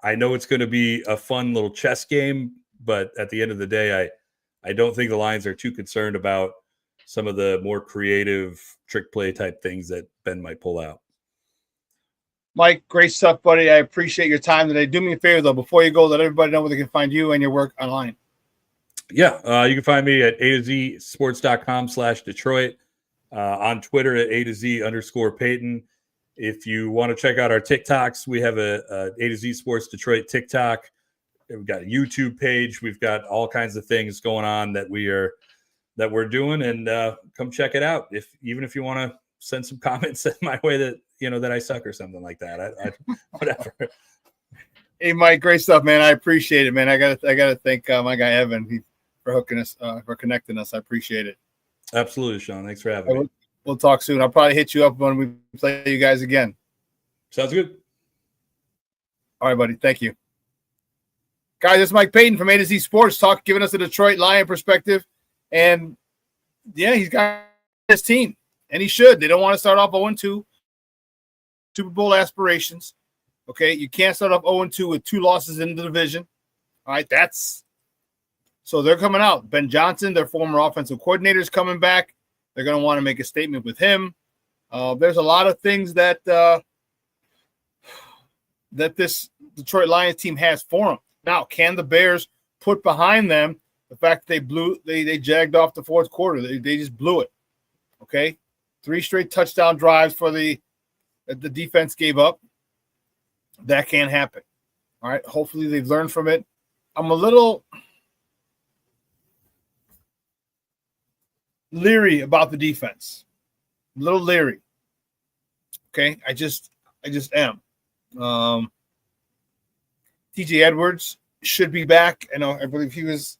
I know it's going to be a fun little chess game, but at the end of the day, I don't think the Lions are too concerned about some of the more creative trick play type things that Ben might pull out. Mike, great stuff, buddy. I appreciate your time today. Do me a favor, though, before you go, let everybody know where they can find you and your work online. Yeah, you can find me at a2zsports.com/Detroit, on Twitter at A2Z_Payton. If you want to check out our TikToks, we have a to Z Sports Detroit TikTok. We've got a YouTube page. We've got all kinds of things going on that we're doing, and come check it out. Even if you want to send some comments my way that that I suck or something like that, whatever. Hey, Mike, great stuff, man. I appreciate it, man. I gotta thank my guy Evan for hooking us, for connecting us. I appreciate it. Absolutely, Shawn. Thanks for having me. We'll talk soon. I'll probably hit you up when we play you guys again. Sounds good. All right, buddy. Thank you. Guys, this is Mike Payton from A to Z Sports Talk, giving us a Detroit Lion perspective. And, yeah, he's got his team, and he should. They don't want to start off 0-2, Super Bowl aspirations. Okay, you can't start off 0-2 with 2 losses in the division. All right, so they're coming out. Ben Johnson, their former offensive coordinator, is coming back. They're going to want to make a statement with him. There's a lot of things that this Detroit Lions team has for them. Now, can the Bears put behind them the fact that they jagged off the fourth quarter? They just blew it. Okay, 3 straight touchdown drives that the defense gave up. That can't happen. All right, hopefully they've learned from it. I'm a little leery about the defense. A little leery. Okay, I just am. TJ Edwards should be back. I believe he was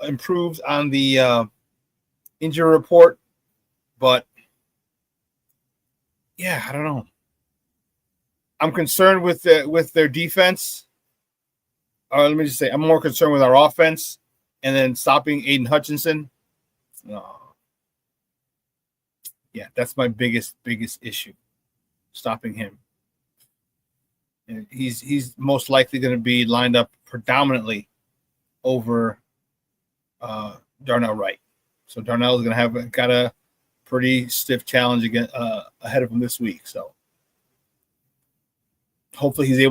improved on the injury report, but yeah, I don't know. I'm concerned with their defense. Let me just say, I'm more concerned with our offense, and then stopping Aiden Hutchinson. Yeah, that's my biggest issue. Stopping him. And he's most likely going to be lined up predominantly over Darnell Wright. So Darnell is going to have got a pretty stiff challenge again ahead of him this week. So hopefully he's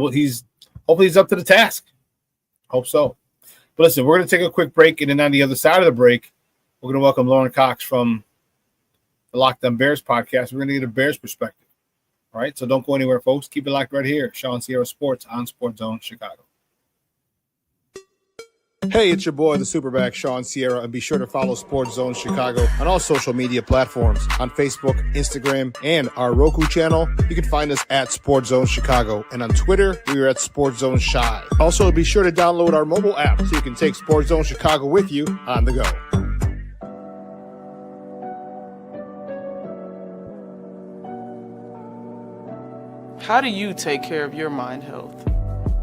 up to the task. Hope so. But listen, we're going to take a quick break, and then on the other side of the break, we're going to welcome Lorin Cox from the Locked On Bears podcast. We're going to get a Bears perspective. All right, so don't go anywhere, folks. Keep it locked right here. Shawn Sierra Sports on Sports Zone Chicago. Hey, it's your boy, the SuperBack, Shawn Sierra, and be sure to follow Sports Zone Chicago on all social media platforms, on Facebook, Instagram, and our Roku channel. You can find us at Sports Zone Chicago, and on Twitter, we are at Sports Zone Shy. Also, be sure to download our mobile app so you can take Sports Zone Chicago with you on the go. How do you take care of your mind health?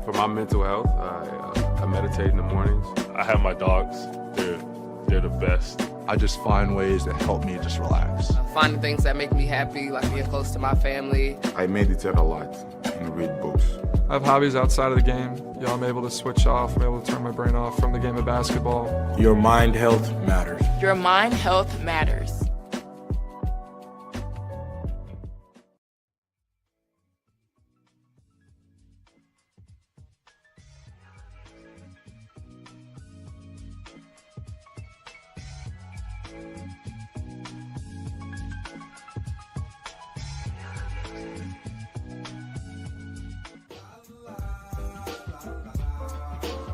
For my mental health, I meditate in the mornings. I have my dogs. They're the best. I just find ways that help me just relax. Finding things that make me happy, like being close to my family. I meditate a lot and read books. I have hobbies outside of the game. I'm able to switch off. I'm able to turn my brain off from the game of basketball. Your mind health matters. Your mind health matters.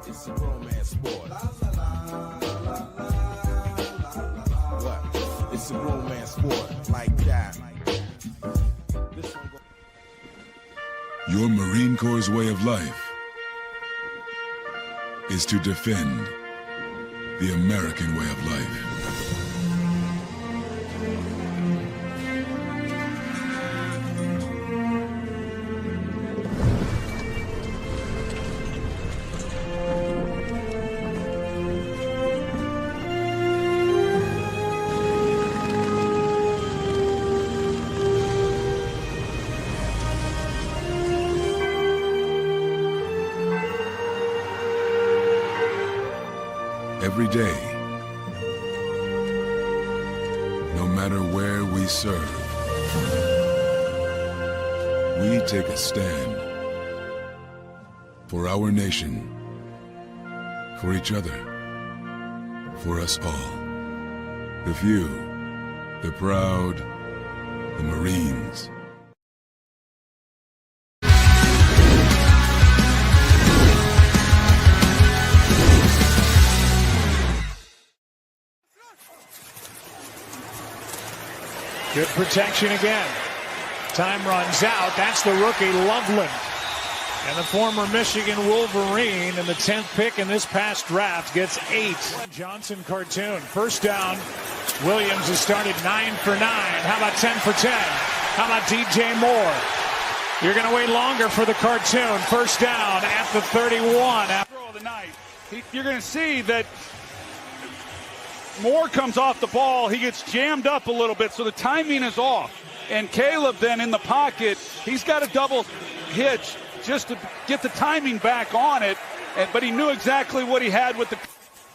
It's a romance sport. What? It's a romance sport like that. Your Marine Corps' way of life is to defend the American way of life. Every day, no matter where we serve, we take a stand for our nation, for each other, for us all. The few, the proud, the Marines. Good protection again. Time runs out. That's the rookie, Loveland. And the former Michigan Wolverine in the 10th pick in this past draft gets 8. Johnson cartoon. First down. Williams has started 9 for 9. How about 10 for 10? How about DJ Moore? You're going to wait longer for the cartoon. First down at the 31. Throw of the night. You're going to see that Moore comes off the ball. He gets jammed up a little bit, so the timing is off. And Caleb then in the pocket, he's got a double hitch just to get the timing back on it. But he knew exactly what he had with the...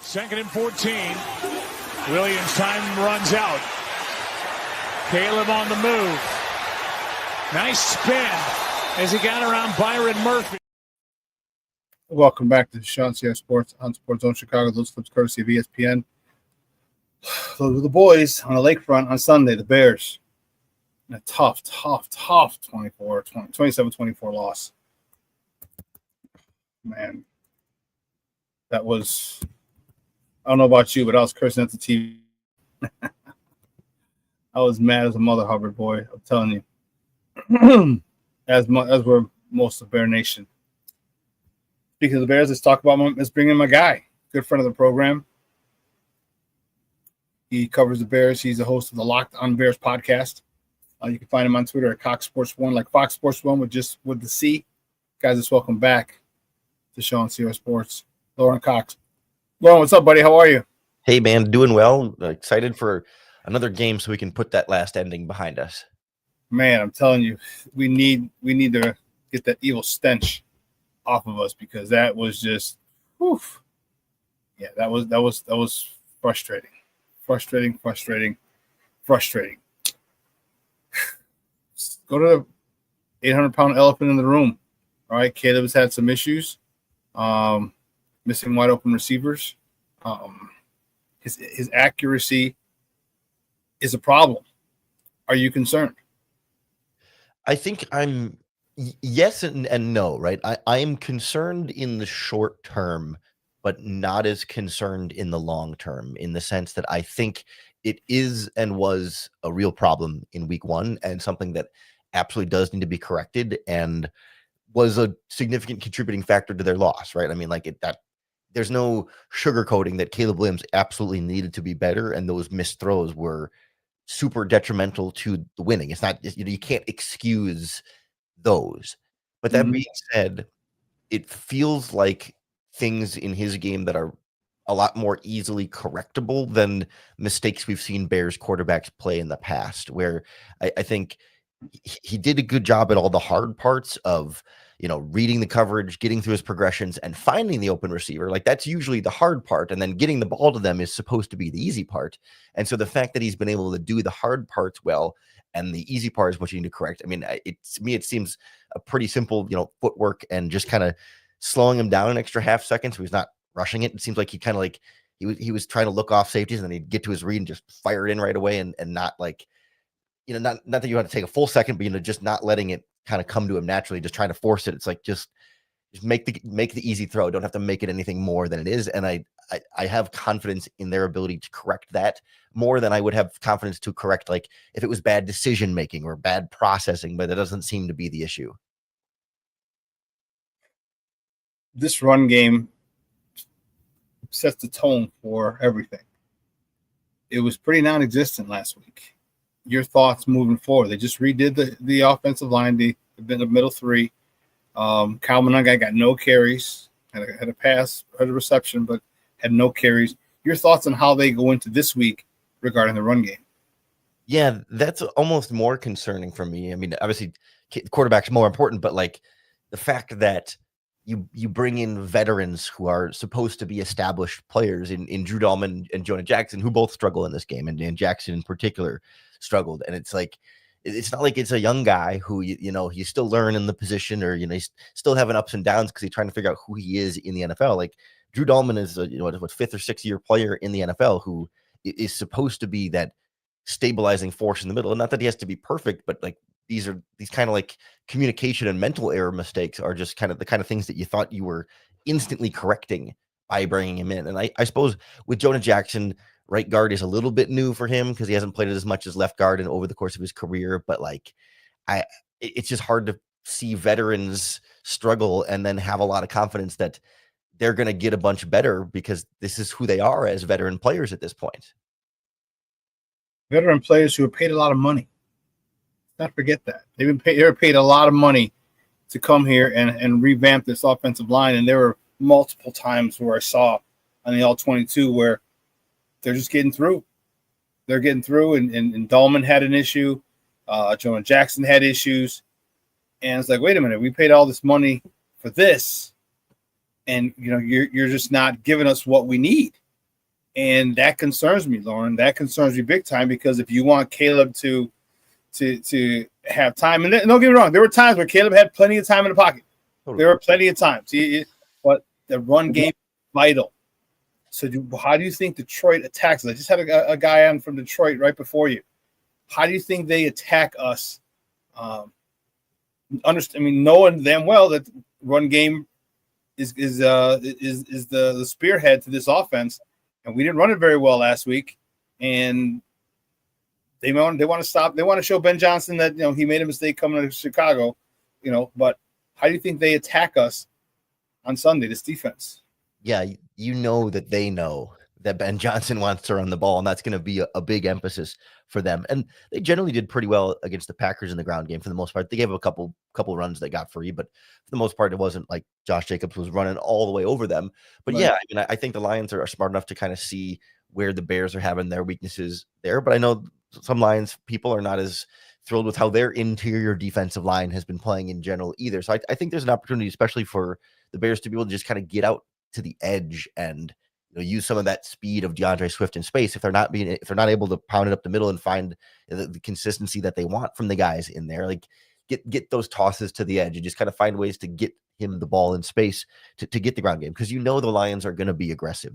2nd and 14. Williams' time runs out. Caleb on the move. Nice spin as he got around Byron Murphy. Welcome back to Shawn Sierra Sports on Sports Zone Chicago. Those clips courtesy of ESPN. The boys on the lakefront on Sunday, the Bears. A tough 27-24 loss. Man, that was, I don't know about you, but I was cursing at the TV. I was mad as a mother, Hubbard boy. I'm telling you. as were most of Bear Nation. Speaking of the Bears, let's bring in my guy, good friend of the program. He covers the Bears. He's the host of the Locked on Bears podcast. You can find him on Twitter at Cox Sports One, like Fox Sports One with the C. Guys, just welcome back to Shawn Sierra Sports. Lorin Cox. Lorin, what's up, buddy? How are you? Hey, man, doing well. Excited for another game so we can put that last ending behind us. Man, I'm telling you, we need to get that evil stench off of us because that was just, whew. Yeah, that was frustrating. Frustrating. Go to the 800-pound elephant in the room. All right, Caleb's had some issues, missing wide open receivers. His accuracy is a problem. Are you concerned? I think yes and no, right? I am concerned in the short term, but not as concerned in the long term, in the sense that I think it is and was a real problem in week 1 and something that absolutely does need to be corrected and was a significant contributing factor to their loss, right? I mean, like that there's no sugarcoating that Caleb Williams absolutely needed to be better, and those missed throws were super detrimental to the winning. It's not, you can't excuse those. But that being said, it feels like things in his game that are a lot more easily correctable than mistakes we've seen Bears quarterbacks play in the past, where I think he did a good job at all the hard parts of, reading the coverage, getting through his progressions, and finding the open receiver. Like, that's usually the hard part, and then getting the ball to them is supposed to be the easy part. And so the fact that he's been able to do the hard parts well, and the easy part is what you need to correct. I mean, to me, it seems a pretty simple, footwork and just kind of slowing him down an extra half second so he's not rushing it. It seems like he kind of like he was trying to look off safeties, and then he'd get to his read and just fire it in right away, and not like, not that you have to take a full second, but just not letting it kind of come to him naturally, just trying to force it. It's like just make the easy throw. Don't have to make it anything more than it is. And I have confidence in their ability to correct that more than I would have confidence to correct, like, if it was bad decision making or bad processing, but it doesn't seem to be the issue. This run game sets the tone for everything. It was pretty non-existent last week. Your thoughts moving forward? They just redid the offensive line. They've been the middle three. Kyle Monangai got no carries, had a pass, had a reception, but had no carries. Your thoughts on how they go into this week regarding the run game? Yeah, that's almost more concerning for me. I mean, obviously, quarterback's more important, but like the fact that you bring in veterans who are supposed to be established players in Drew Dahlman and Jonah Jackson, who both struggle in this game, and Jackson in particular struggled. And it's like, it's not like it's a young guy who, he's still learning the position, or, he's still having ups and downs because he's trying to figure out who he is in the NFL. Like, Drew Dahlman is a, what, 5th or 6th year player in the NFL who is supposed to be that stabilizing force in the middle. And not that he has to be perfect, but like, these kind of like communication and mental error mistakes are just kind of the kind of things that you thought you were instantly correcting by bringing him in. And I suppose with Jonah Jackson, right guard is a little bit new for him because he hasn't played it as much as left guard and over the course of his career. But like, it's just hard to see veterans struggle and then have a lot of confidence that they're going to get a bunch better, because this is who they are as veteran players at this point. Veteran players who are paid a lot of money. Not forget that. They're paid a lot of money to come here and revamp this offensive line. And there were multiple times where I saw on the All-22 where they're just getting through. They're getting through, and Dahlman had an issue. Jonah Jackson had issues. And it's like, wait a minute, we paid all this money for this, and you're just not giving us what we need. And that concerns me, Lorin. That concerns me big time, because if you want Caleb to have time, and don't get me wrong, there were times where Caleb had plenty of time in the pocket. There were plenty of times, but the run game is vital. So how do you think Detroit attacks us? I just had a guy on from Detroit right before you. How do you think they attack us? Knowing damn well that run game is the spearhead to this offense, and we didn't run it very well last week, and they want to stop. They want to show Ben Johnson that he made a mistake coming to Chicago, But how do you think they attack us on Sunday? This defense. Yeah, that they know that Ben Johnson wants to run the ball, and that's going to be a big emphasis for them. And they generally did pretty well against the Packers in the ground game for the most part. They gave a couple runs they got free, but for the most part, it wasn't like Josh Jacobs was running all the way over them. But right. Yeah, I think the Lions are smart enough to kind of see where the Bears are having their weaknesses there. But I know some Lions people are not as thrilled with how their interior defensive line has been playing in general either. So I think there's an opportunity, especially for the Bears, to be able to just kind of get out to the edge and use some of that speed of DeAndre Swift in space. If they're not able to pound it up the middle and find the consistency that they want from the guys in there, like get those tosses to the edge and just kind of find ways to get him the ball in space to get the ground game. Because the Lions are going to be aggressive.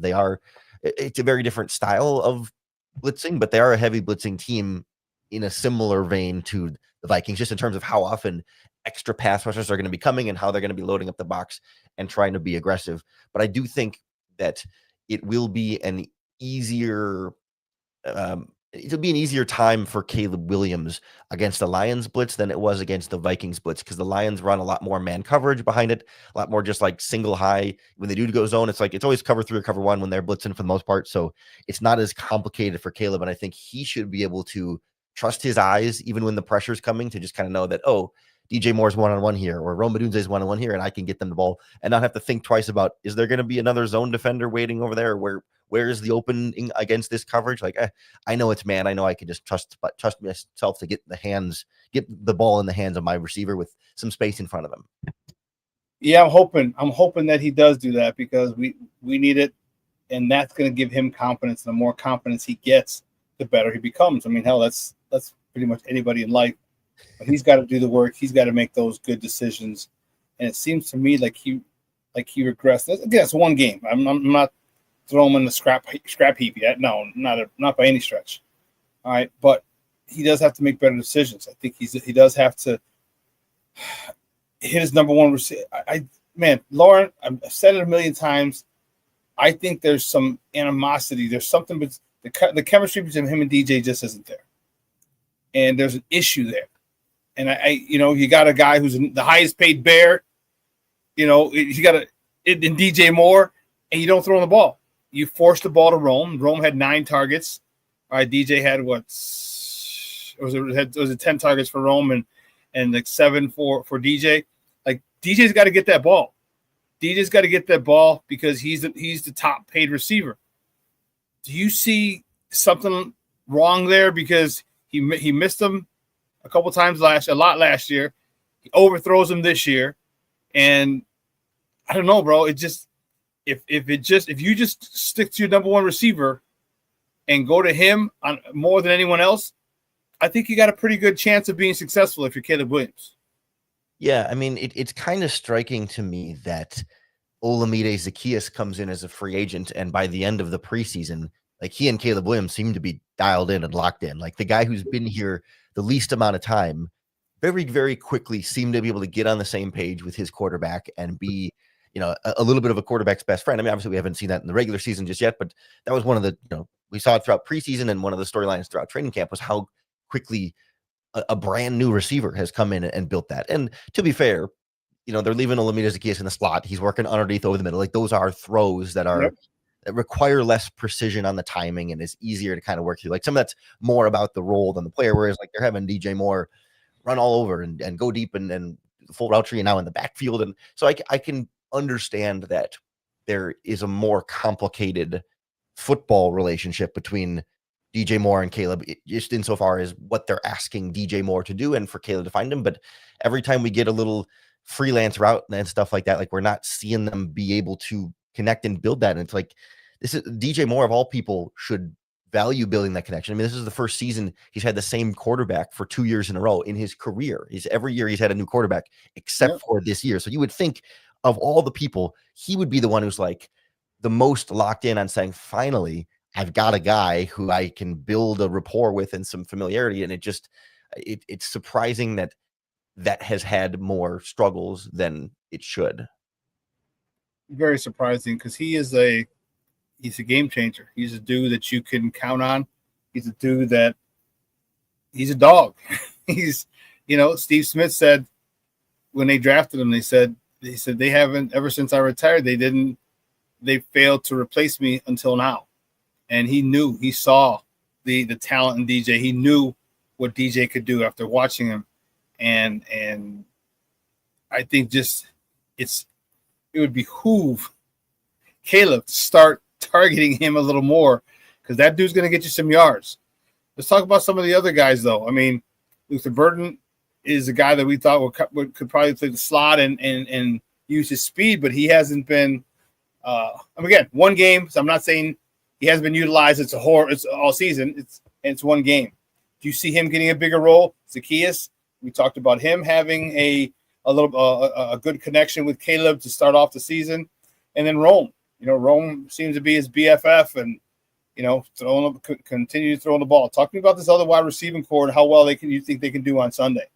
It's a very different style of blitzing, but they are a heavy blitzing team in a similar vein to the Vikings, just in terms of how often extra pass rushers are going to be coming and how they're going to be loading up the box and trying to be aggressive. But I do think that it will be an easier it'll be an easier time for Caleb Williams against the Lions blitz than it was against the Vikings blitz, because the Lions run a lot more man coverage behind it, a lot more just like single high. When they do go zone, it's like it's always cover 3 or cover 1 when they're blitzing for the most part. So it's not as complicated for Caleb. And I think he should be able to trust his eyes, even when the pressure's coming, to just kind of know that, oh, DJ Moore's one-on-one here, or Rome Odunze's one-on-one here, and I can get them the ball and not have to think twice about, is there going to be another zone defender waiting over there? Where is the opening against this coverage? Like, I know it's man. I know I can just trust myself to get the ball in the hands of my receiver with some space in front of him. Yeah, I'm hoping that he does do that, because we need it, and that's going to give him confidence. The more confidence he gets, the better he becomes. I mean, hell, that's pretty much anybody in life. But he's got to do the work. He's got to make those good decisions. And it seems to me like he regressed. Again, it's one game. I'm not throwing him in the scrap heap yet. No, not by any stretch. All right, but he does have to make better decisions. I think he does have to hit his number one receiver. Lorin, I've said it a million times. I think there's some animosity. There's something, but the chemistry between him and DJ just isn't there, and there's an issue there. And you got a guy who's the highest paid Bear. You got in DJ Moore, and you don't throw him the ball. You force the ball to Rome. Rome had 9 targets. All right, DJ had what? Was it 10 targets for Rome and like 7 for DJ? Like, DJ's got to get that ball. DJ's got to get that ball because he's the top paid receiver. Do you see something wrong there? Because he missed them a couple times last year. He overthrows them this year, and I don't know, bro. It just if you just stick to your number one receiver and go to him on more than anyone else, I think you got a pretty good chance of being successful if you're Caleb Williams. Yeah, I mean, it's kind of striking to me that Olamide Zaccheaus comes in as a free agent, and by the end of the preseason, like, he and Caleb Williams seem to be dialed in and locked in. Like, the guy who's been here the least amount of time very, very quickly seemed to be able to get on the same page with his quarterback and be, a little bit of a quarterback's best friend. I mean, obviously we haven't seen that in the regular season just yet, but that was one of the, we saw it throughout preseason, and one of the storylines throughout training camp was how quickly a brand new receiver has come in and built that. And to be fair, they're leaving Olamide Zaccheaus in the slot. He's working underneath over the middle. Like, those are throws that are that require less precision on the timing and is easier to kind of work through. Like, some of that's more about the role than the player, whereas like they're having DJ Moore run all over and go deep and full route tree now in the backfield. And so I can understand that there is a more complicated football relationship between DJ Moore and Caleb, just insofar as what they're asking DJ Moore to do and for Caleb to find him. But every time we get a little freelance route and stuff like that, like, we're not seeing them be able to connect and build that. And it's like, this is DJ Moore, of all people, should value building that connection. I mean, this is the first season he's had the same quarterback for 2 years in a row in his career. Every year he's had a new quarterback except for this year. So you would think, of all the people, he would be the one who's like the most locked in on saying, finally, I've got a guy who I can build a rapport with and some familiarity. And it's surprising that has had more struggles than it should. Very surprising, because he's a game changer. He's a dude that you can count on. He's a dude that he's a dog. Steve Smith said when they drafted him, they said they haven't, ever since I retired, they failed to replace me until now. And he saw the talent in DJ. He knew what DJ could do after watching him. And I think it would behoove Caleb to start targeting him a little more, because that dude's going to get you some yards. Let's talk about some of the other guys, though. I mean, Luther Burden is a guy that we thought could probably play the slot and use his speed, but he hasn't been. Again, one game. So I'm not saying he hasn't been utilized. It's all season. It's one game. Do you see him getting a bigger role? Zaccheaus, we talked about him having a good connection with Caleb to start off the season, and then Rome. Rome seems to be his BFF, and continue to throw the ball. Talk to me about this other wide receiving core and how well you think they can do on Sunday.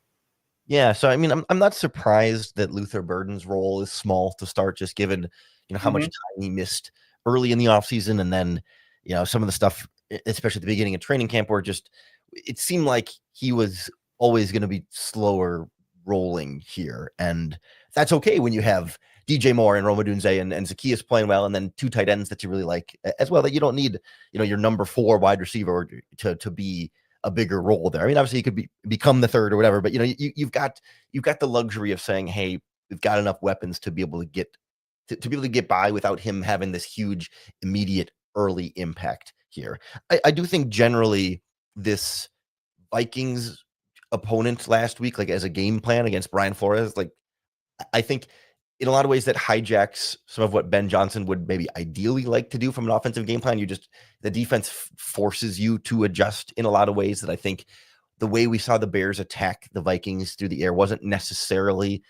Yeah, so I mean, I'm not surprised that Luther Burden's role is small to start, just given how much time he missed early in the offseason, and then some of the stuff, especially at the beginning of training camp, where it seemed like he was always going to be slower rolling here, and that's okay when you have DJ Moore and Rome Odunze and Zacchaeus playing well, and then two tight ends that you really like as well. That you don't need your number 4 wide receiver to be a bigger role there. I mean, obviously, you could become the third or whatever, but you've got the luxury of saying, hey, we've got enough weapons to be able to get by without him having this huge immediate early impact here. I do think generally this Vikings opponent last week, like as a game plan against Brian Flores, like I think in a lot of ways that hijacks some of what Ben Johnson would maybe ideally like to do from an offensive game plan. The defense forces you to adjust in a lot of ways that I think the way we saw the Bears attack the Vikings through the air wasn't necessarily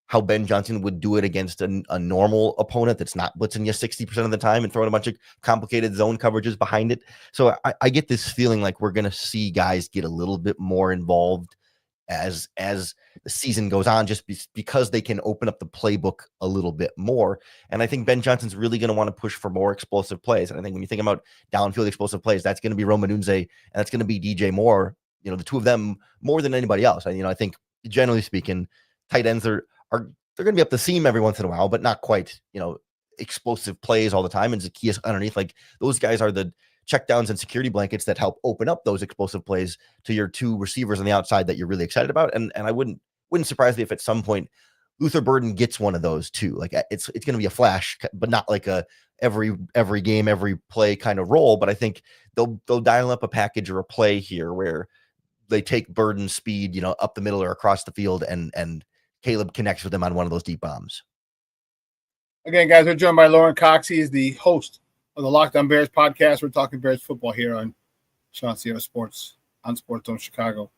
how Ben Johnson would do it against a normal opponent that's not blitzing you 60% of the time and throwing a bunch of complicated zone coverages behind it. So I get this feeling like we're going to see guys get a little bit more involved as the season goes on, just because they can open up the playbook a little bit more. And I think Ben Johnson's really going to want to push for more explosive plays. And I think when you think about downfield explosive plays, that's going to be Rome Odunze and that's going to be DJ Moore, the two of them more than anybody else. I think generally speaking, tight ends they're going to be up the seam every once in a while, but not quite, explosive plays all the time. And Zacchaeus underneath, like those guys are the checkdowns and security blankets that help open up those explosive plays to your two receivers on the outside that you're really excited about. And I wouldn't surprise me if at some point Luther Burden gets one of those too. Like it's going to be a flash, but not like a every game, every play kind of role. But I think they'll dial up a package or a play here where they take Burden's speed, up the middle or across the field, and Caleb connects with them on one of those deep bombs. Again, guys, we're joined by Lorin Cox. He is the host of the Locked On Bears podcast. We're talking Bears football here on ShawnSierraSports on Sports Zone Chicago.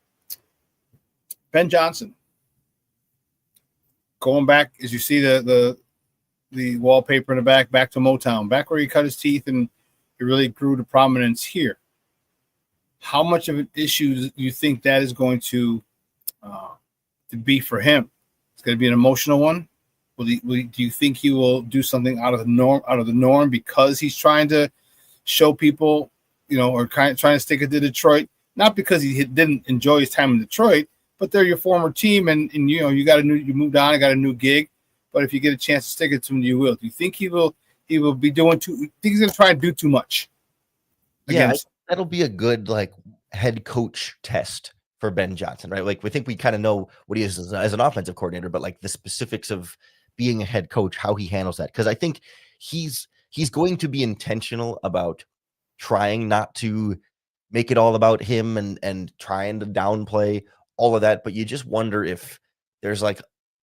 Ben Johnson, going back as you see the wallpaper in the back to Motown, back where he cut his teeth and he really grew to prominence here. How much of an issue do you think that is going to be for him? It's going to be an emotional one. Do you think he will do something out of the norm because he's trying to show people, or trying to stick it to Detroit? Not because he didn't enjoy his time in Detroit, but they're your former team, and you moved on and got a new gig. But if you get a chance to stick it to him, you will. Do you think he will be doing too? Think he's going to try and do too much? Yeah, that'll be a good head coach test for Ben Johnson, right? Like we think we kind of know what he is as an offensive coordinator, but like the specifics of being a head coach, how he handles that. Because I think he's going to be intentional about trying not to make it all about him and trying to downplay all of that. But you just wonder if there's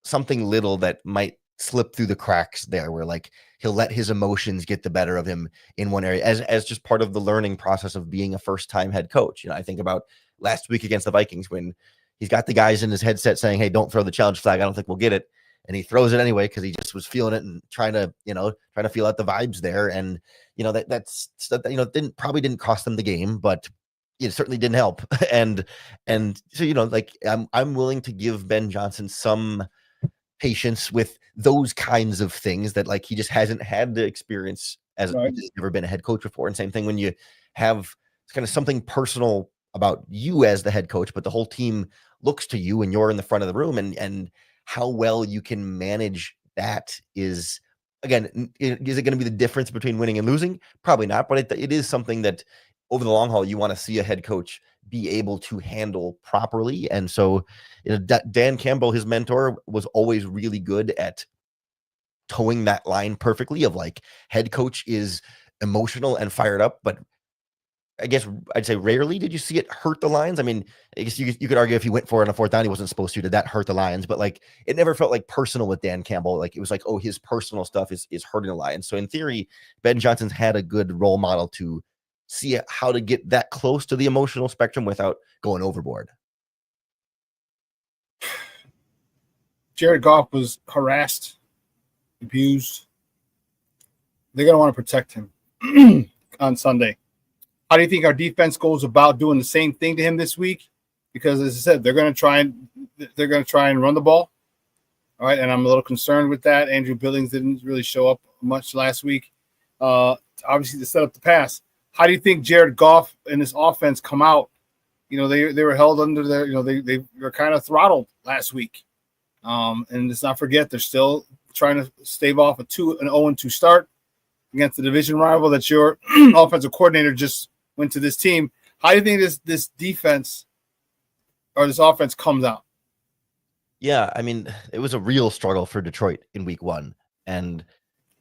something little that might slip through the cracks there where he'll let his emotions get the better of him in one area as just part of the learning process of being a first-time head coach. I think about last week against the Vikings when he's got the guys in his headset saying, hey, don't throw the challenge flag. I don't think we'll get it. And he throws it anyway because he just was feeling it and trying to feel out the vibes there. And that's probably didn't cost them the game, but it certainly didn't help. and so I'm willing to give Ben Johnson some patience with those kinds of things that he just hasn't had the experience as he's never been a head coach before. And same thing when you have kind of something personal about you as the head coach, but the whole team looks to you and you're in the front of the room, and how well you can manage that is, again, is it going to be the difference between winning and losing? Probably not, but it is something that over the long haul, you want to see a head coach be able to handle properly. And so Dan Campbell, his mentor, was always really good at towing that line perfectly of head coach is emotional and fired up, but I guess I'd say rarely did you see it hurt the Lions. I mean, I guess you could argue if he went for it on a fourth down, he wasn't supposed to. Did that hurt the Lions? But it never felt personal with Dan Campbell. It was oh, his personal stuff is hurting the Lions. So in theory, Ben Johnson's had a good role model to see how to get that close to the emotional spectrum without going overboard. Jared Goff was harassed, abused. They're going to want to protect him on Sunday. How do you think our defense goes about doing the same thing to him this week? Because as I said, they're going to try and run the ball. All right, and I'm a little concerned with that. Andrew Billings didn't really show up much last week. Obviously, to set up the pass. How do you think Jared Goff and his offense come out? You know, they were held under their, you know, they were kind of throttled last week. And let's not forget, they're still trying to stave off an 0-2 start against the division rival that your offensive coordinator just went to this team. How do you think this defense or this offense comes out? Yeah, I mean, it was a real struggle for Detroit in week 1. And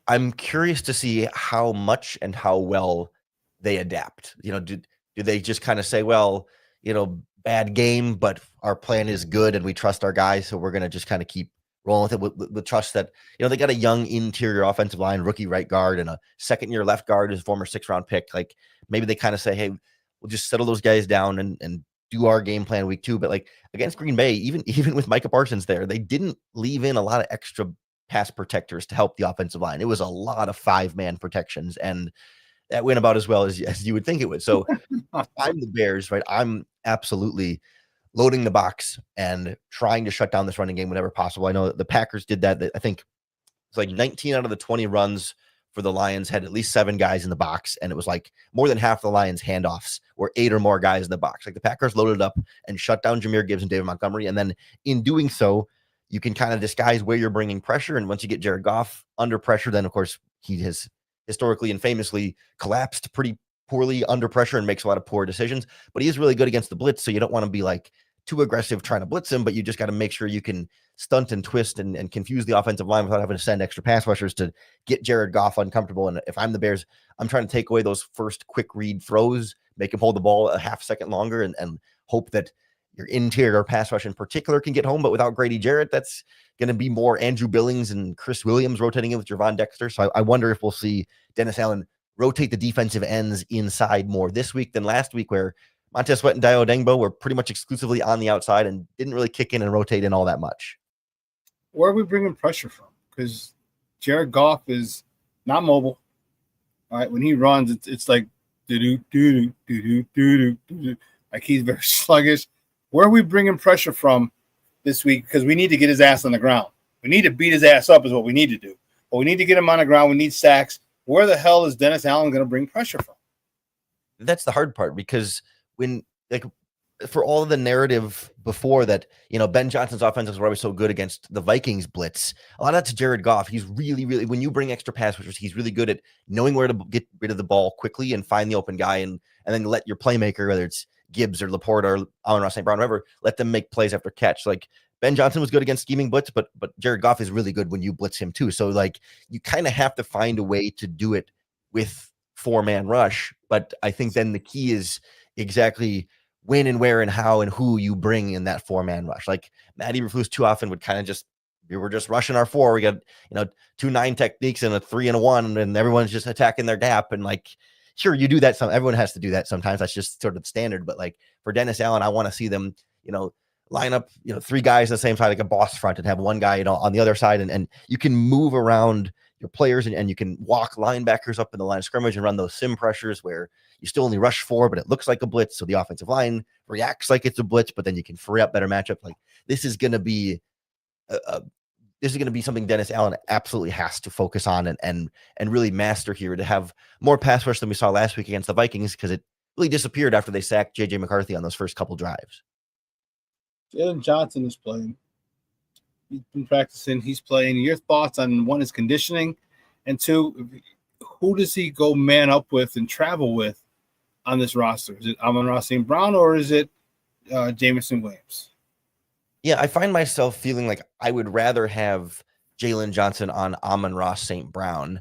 I'm curious to see how much and how well they adapt. You know, do they just kind of say, well, you know, bad game, but our plan is good and we trust our guys, so we're going to just kind of keep rolling with it with trust that, you know, they got a young interior offensive line, rookie right guard, and a second-year left guard who's a former 6th-round pick. Like, maybe they kind of say, hey, we'll just settle those guys down and do our game plan week 2. But like against Green Bay, even with Micah Parsons there, they didn't leave in a lot of extra pass protectors to help the offensive line. It was a lot of 5-man protections, and that went about as well as you would think it would. So I'm the Bears, right? I'm absolutely loading the box and trying to shut down this running game whenever possible. I know the Packers did that. I think it's like 19 out of the 20 runs for the Lions had at least 7 guys in the box, and it was like more than half the Lions handoffs were 8 or more guys in the box. Like the Packers loaded up and shut down Jahmyr Gibbs and David Montgomery, and then in doing so, you can kind of disguise where you're bringing pressure. And once you get Jared Goff under pressure, then of course he has historically and famously collapsed pretty poorly under pressure and makes a lot of poor decisions. But he is really good against the blitz, so you don't want to be like too aggressive trying to blitz him, but you just got to make sure you can stunt and twist and confuse the offensive line without having to send extra pass rushers to get Jared Goff uncomfortable. And if I'm the Bears, I'm trying to take away those first quick read throws, make him hold the ball a half second longer, and hope that your interior pass rush in particular can get home. But without Grady Jarrett, that's going to be more Andrew Billings and Chris Williams rotating in with Gervon Dexter. So I wonder if we'll see Dennis Allen rotate the defensive ends inside more this week than last week, where Montez Sweat and Dio Dengbo were pretty much exclusively on the outside and didn't really kick in and rotate in all that much. Where are we bringing pressure from? Because Jared Goff is not mobile. All right, when he runs, it's like do-do-do-do-do-do-do-do. Like he's very sluggish. Where are we bringing pressure from this week? Because we need to get his ass on the ground. We need to beat his ass up is what we need to do. But we need to get him on the ground. We need sacks. Where the hell is Dennis Allen going to bring pressure from? That's the hard part, because when, like, for all of the narrative before that, you know, Ben Johnson's offenses were always so good against the Vikings blitz. A lot of that's Jared Goff. He's really, really, when you bring extra pass rushers, he's really good at knowing where to get rid of the ball quickly and find the open guy, and then let your playmaker, whether it's Gibbs or Laporte or Amon-Ra St. Brown, whatever, let them make plays after catch. Like Ben Johnson was good against scheming blitz, but Jared Goff is really good when you blitz him too. So like you kind of have to find a way to do it with 4-man rush. But I think then the key is exactly when and where and how and who you bring in that 4-man rush. Like Matt Eberflus too often would kind of just, we were just rushing our 4. We got, 2 9 techniques and a 3 and a 1, and everyone's just attacking their gap. And like, sure, you do that. Everyone has to do that sometimes. That's just sort of the standard. But like for Dennis Allen, I want to see them, line up, 3 guys on the same side, like a boss front, and have 1 guy, on the other side. And you can move around your players and you can walk linebackers up in the line of scrimmage and run those sim pressures where you still only rush 4, but it looks like a blitz. So the offensive line reacts like it's a blitz, but then you can free up better matchup. Like this is going to be something Dennis Allen absolutely has to focus on and really master here, to have more pass rush than we saw last week against the Vikings, because it really disappeared after they sacked J.J. McCarthy on those first couple drives. Jalen Johnson is playing. He's been practicing. He's playing. Your thoughts on, 1, his conditioning, and 2, who does he go man up with and travel with on this roster? Is it Amon-Ra St. Brown or is it Jameson Williams? Yeah, I find myself feeling like I would rather have Jalen Johnson on Amon-Ra St. Brown,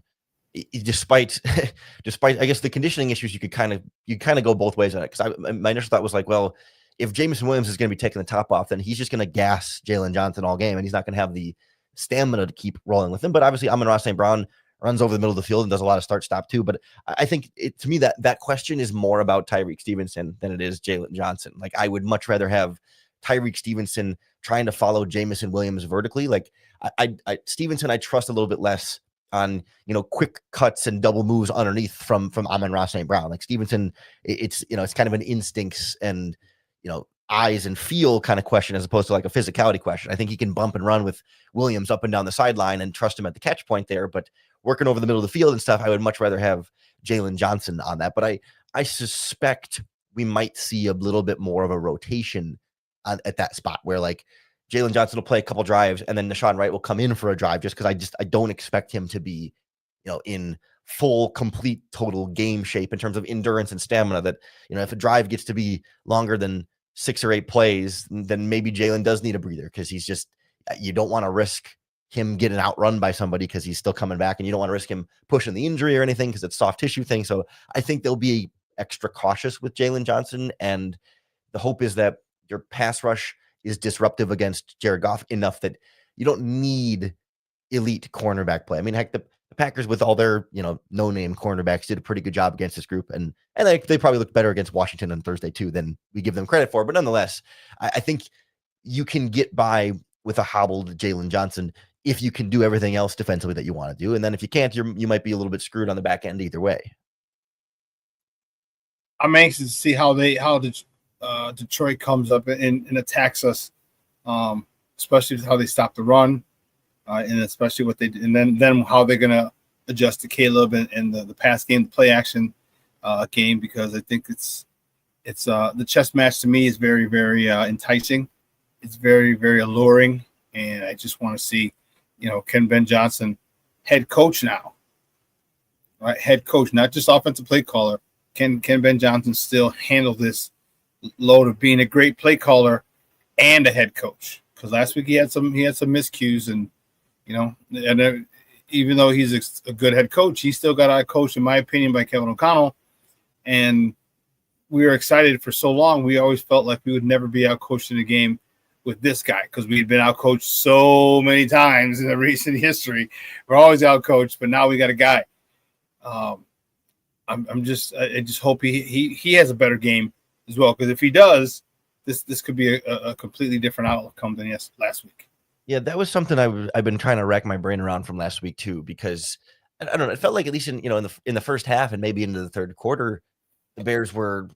despite I guess the conditioning issues. You kind of go both ways on it, because my initial thought was like, well, if Jameson Williams is going to be taking the top off, then he's just going to gas Jalen Johnson all game, and he's not going to have the stamina to keep rolling with him. But obviously, Amon-Ra St. Brown runs over the middle of the field and does a lot of start-stop too. But I think to me that question is more about Tyreek Stevenson than it is Jalen Johnson. Like I would much rather have Tyreek Stevenson trying to follow Jameson Williams vertically. Like Stevenson, I trust a little bit less on, quick cuts and double moves underneath from Amon-Ra St. Brown. Like Stevenson, it's kind of an instincts and, eyes and feel kind of question as opposed to like a physicality question. I think he can bump and run with Williams up and down the sideline and trust him at the catch point there, but working over the middle of the field and stuff, I would much rather have Jalen Johnson on that. But I suspect we might see a little bit more of a rotation at that spot where like Jalen Johnson will play a couple drives and then Nahshon Wright will come in for a drive just because I don't expect him to be, in full, complete, total game shape in terms of endurance and stamina that, if a drive gets to be longer than 6 or 8 plays, then maybe Jalen does need a breather because he's just, you don't want to risk him getting outrun by somebody because he's still coming back, and you don't want to risk him pushing the injury or anything because it's soft tissue thing. So I think they'll be extra cautious with Jalen Johnson, and the hope is that your pass rush is disruptive against Jared Goff enough that you don't need elite cornerback play. I mean, heck, the Packers with all their, no-name cornerbacks did a pretty good job against this group, and they probably looked better against Washington on Thursday too than we give them credit for. But nonetheless, I think you can get by with a hobbled Jalen Johnson if you can do everything else defensively that you want to do, and then if you can't, you might be a little bit screwed on the back end either way. I'm anxious to see how Detroit comes up and attacks us, especially how they stop the run. And especially what they did, and then how they're going to adjust to Caleb and the pass game, the play action game, because I think it's the chess match to me is very, very enticing. It's very, very alluring, and I just want to see, Ken Ben Johnson, head coach now, right? Head coach, not just offensive play caller. Can Ben Johnson still handle this load of being a great play caller and a head coach? Because last week he had some miscues and. And even though he's a good head coach, he still got out-coached, in my opinion, by Kevin O'Connell. And we were excited for so long. We always felt like we would never be out-coached in a game with this guy because we had been out-coached so many times in the recent history. We're always out-coached, but now we got a guy. I just hope he has a better game as well, because if he does, this could be a completely different outcome than last week. Yeah, that was something I've been trying to rack my brain around from last week too, because I don't know, it felt like at least in the first half and maybe into the third quarter, the Bears were,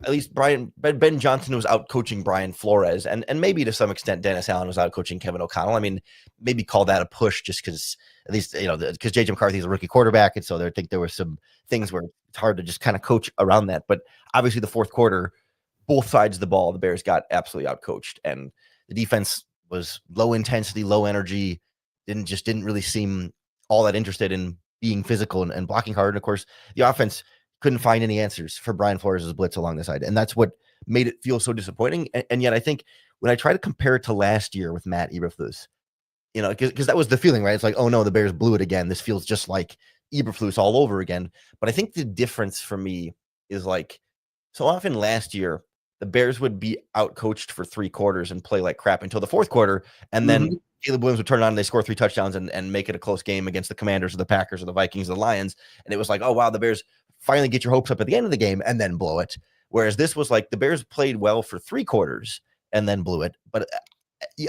at least Ben Johnson was out coaching Brian Flores, and maybe to some extent Dennis Allen was out coaching Kevin O'Connell. I mean, maybe call that a push just because at least because J.J. McCarthy is a rookie quarterback, and so I think there were some things where it's hard to just kind of coach around that. But obviously, the fourth quarter, both sides of the ball, the Bears got absolutely out coached, and the defense was low intensity, low energy, didn't really seem all that interested in being physical and blocking hard. And of course, the offense couldn't find any answers for Brian Flores' blitz along the side. And that's what made it feel so disappointing. And yet I think when I try to compare it to last year with Matt Eberflus, because that was the feeling, right? It's like, oh no, the Bears blew it again. This feels just like Eberflus all over again. But I think the difference for me is like, so often last year, the Bears would be out-coached for 3 quarters and play like crap until the fourth quarter, and then Caleb Williams would turn it on and they score 3 touchdowns and make it a close game against the Commanders or the Packers or the Vikings or the Lions. And it was like, oh, wow, the Bears finally get your hopes up at the end of the game and then blow it. Whereas this was like the Bears played well for 3 quarters and then blew it. But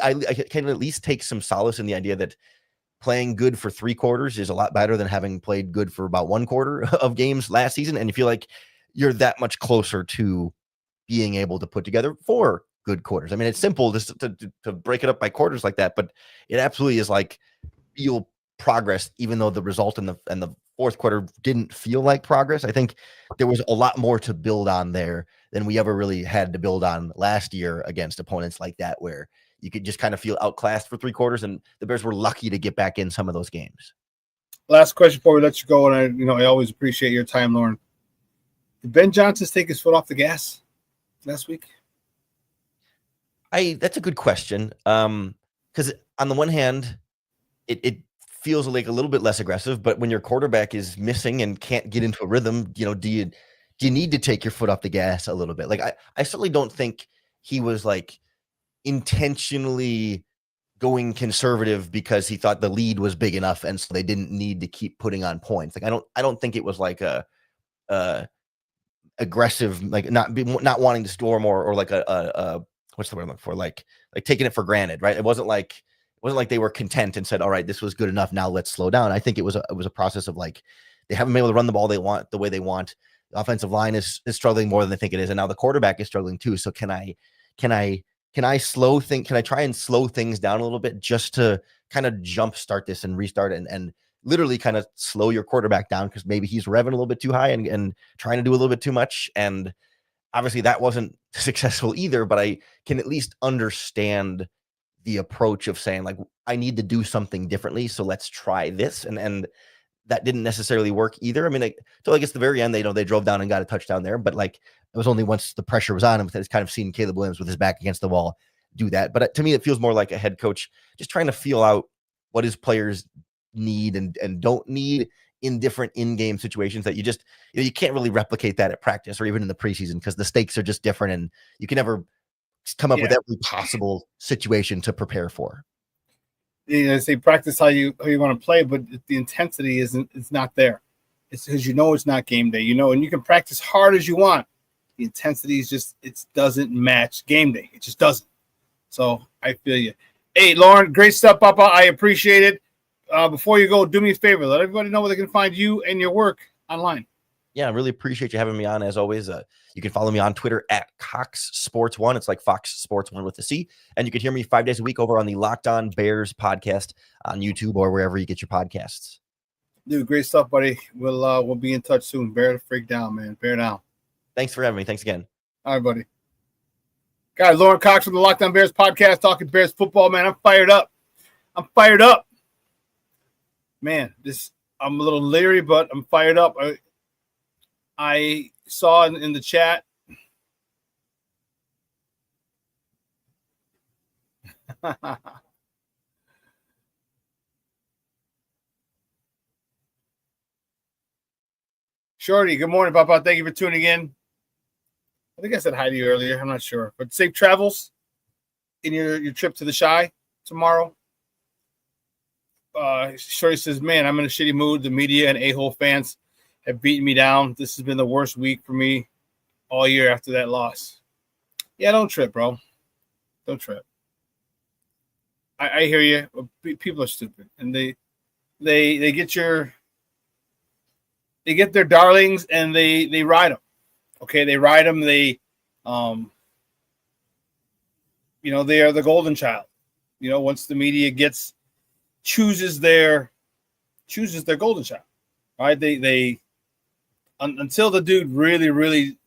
I can at least take some solace in the idea that playing good for 3 quarters is a lot better than having played good for about 1 quarter of games last season. And you feel like you're that much closer to being able to put together 4 good quarters. I mean, it's simple just to break it up by quarters like that, but it absolutely is like feel progress, even though the result in the fourth quarter didn't feel like progress. I think there was a lot more to build on there than we ever really had to build on last year against opponents like that, where you could just kind of feel outclassed for 3 quarters, and the Bears were lucky to get back in some of those games. Last question before we let you go, and I always appreciate your time, Lorin. Did Ben Johnson take his foot off the gas last week? That's a good question. Because on the one hand, it feels like a little bit less aggressive, but when your quarterback is missing and can't get into a rhythm, do you need to take your foot off the gas a little bit? Like I certainly don't think he was like intentionally going conservative because he thought the lead was big enough and so they didn't need to keep putting on points. Like I don't think it was like a aggressive, like not wanting to score more, or like a what's the word I'm looking for, like taking it for granted, right? It wasn't wasn't like they were content and said, all right, this was good enough. Now let's slow down. I think it was a process of like, they haven't been able to run the ball the way they want. The offensive line is struggling more than they think it is. And now the quarterback is struggling too. So can I try and slow things down a little bit just to kind of jumpstart this and restart and literally kind of slow your quarterback down, because maybe he's revving a little bit too high and trying to do a little bit too much. And obviously that wasn't successful either, but I can at least understand the approach of saying like, I need to do something differently. So let's try this. And that didn't necessarily work either. I mean, so I guess the very end, they drove down and got a touchdown there, but like it was only once the pressure was on him that it's kind of seen Caleb Williams with his back against the wall do that. But to me, it feels more like a head coach just trying to feel out what his players need and don't need in different in-game situations that you can't really replicate that at practice or even in the preseason, because the stakes are just different and you can never come up with every possible situation to prepare for. They practice how you want to play, but the intensity it's not there. It's because it's not game day, and you can practice hard as you want. The intensity is it doesn't match game day. It just doesn't. So I feel you. Hey, Lorin, great stuff, Papa. I appreciate it. Before you go, do me a favor. Let everybody know where they can find you and your work online. Yeah, I really appreciate you having me on, as always. You can follow me on Twitter at Cox Sports 1. It's like Fox Sports 1 with a C. And you can hear me 5 days a week over on the Locked On Bears podcast on YouTube or wherever you get your podcasts. Dude, great stuff, buddy. We'll be in touch soon. Bear the freak down, man. Bear down. Thanks for having me. Thanks again. All right, buddy. Guys, Lorin Cox from the Locked On Bears podcast, talking Bears football, man. I'm fired up. Man, I'm a little leery, but I'm fired up. I saw in the chat Shorty, good morning, Papa. Thank you for tuning in. I think I said hi to you earlier. I'm not sure. But safe travels in your trip to the Shy tomorrow. Shorty says, man, I'm in a shitty mood. The media and a-hole fans have beaten me down. This has been the worst week for me all year after that loss. Yeah, don't trip, bro. Don't trip. I hear you. People are stupid, and they get their darlings and they ride them. Okay, they ride them. They, they are the golden child. Once the media chooses their golden child, right? They until the dude really, really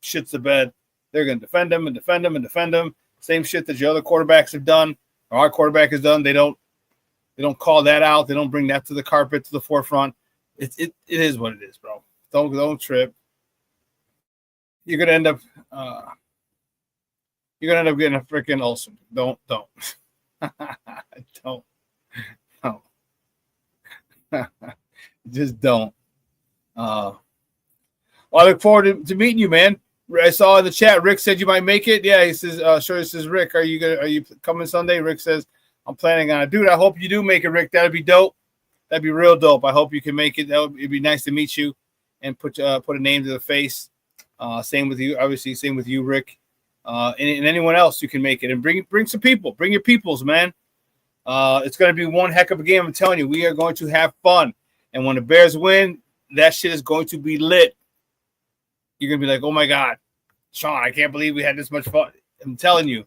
shits the bed, they're going to defend him and defend him and defend him. Same shit that your other quarterbacks have done, or our quarterback has done. They don't call that out. They don't bring that to the carpet, to the forefront. It is what it is, bro. Don't trip. You're gonna end up getting a freaking ulcer. Don't. Don't. No. Just don't. Well, I look forward to meeting you, man. I saw in the chat Rick said you might make it. Yeah, he says, he says, Rick, are you coming Sunday? Rick says, I'm planning on it. Dude, I hope you do make it, Rick. That'd be dope. That'd be real dope. I hope you can make it. It'd be nice to meet you and put a name to the face. Same with you, obviously. Same with you, Rick. And anyone else who can make it. And bring some people. Bring your peoples, man. It's going to be one heck of a game. I'm telling you, we are going to have fun. And when the Bears win, that shit is going to be lit. You're going to be like, oh, my God, Shawn, I can't believe we had this much fun. I'm telling you,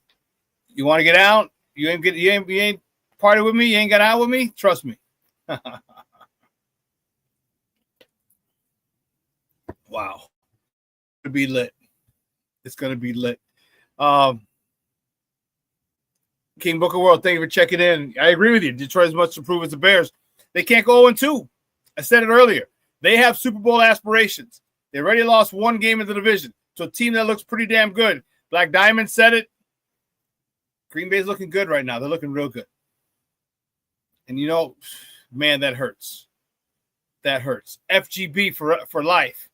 you want to get out? You ain't party with me? You ain't got out with me? Trust me. Wow. It's going to be lit. It's going to be lit. King Booker World, thank you for checking in. I agree with you. Detroit must improve as the Bears. They can't go 0-2. I said it earlier. They have Super Bowl aspirations. They already lost one game in the division to a team that looks pretty damn good. Black Diamond said it. Green Bay's looking good right now. They're looking real good. And man, that hurts. That hurts. FGB for life.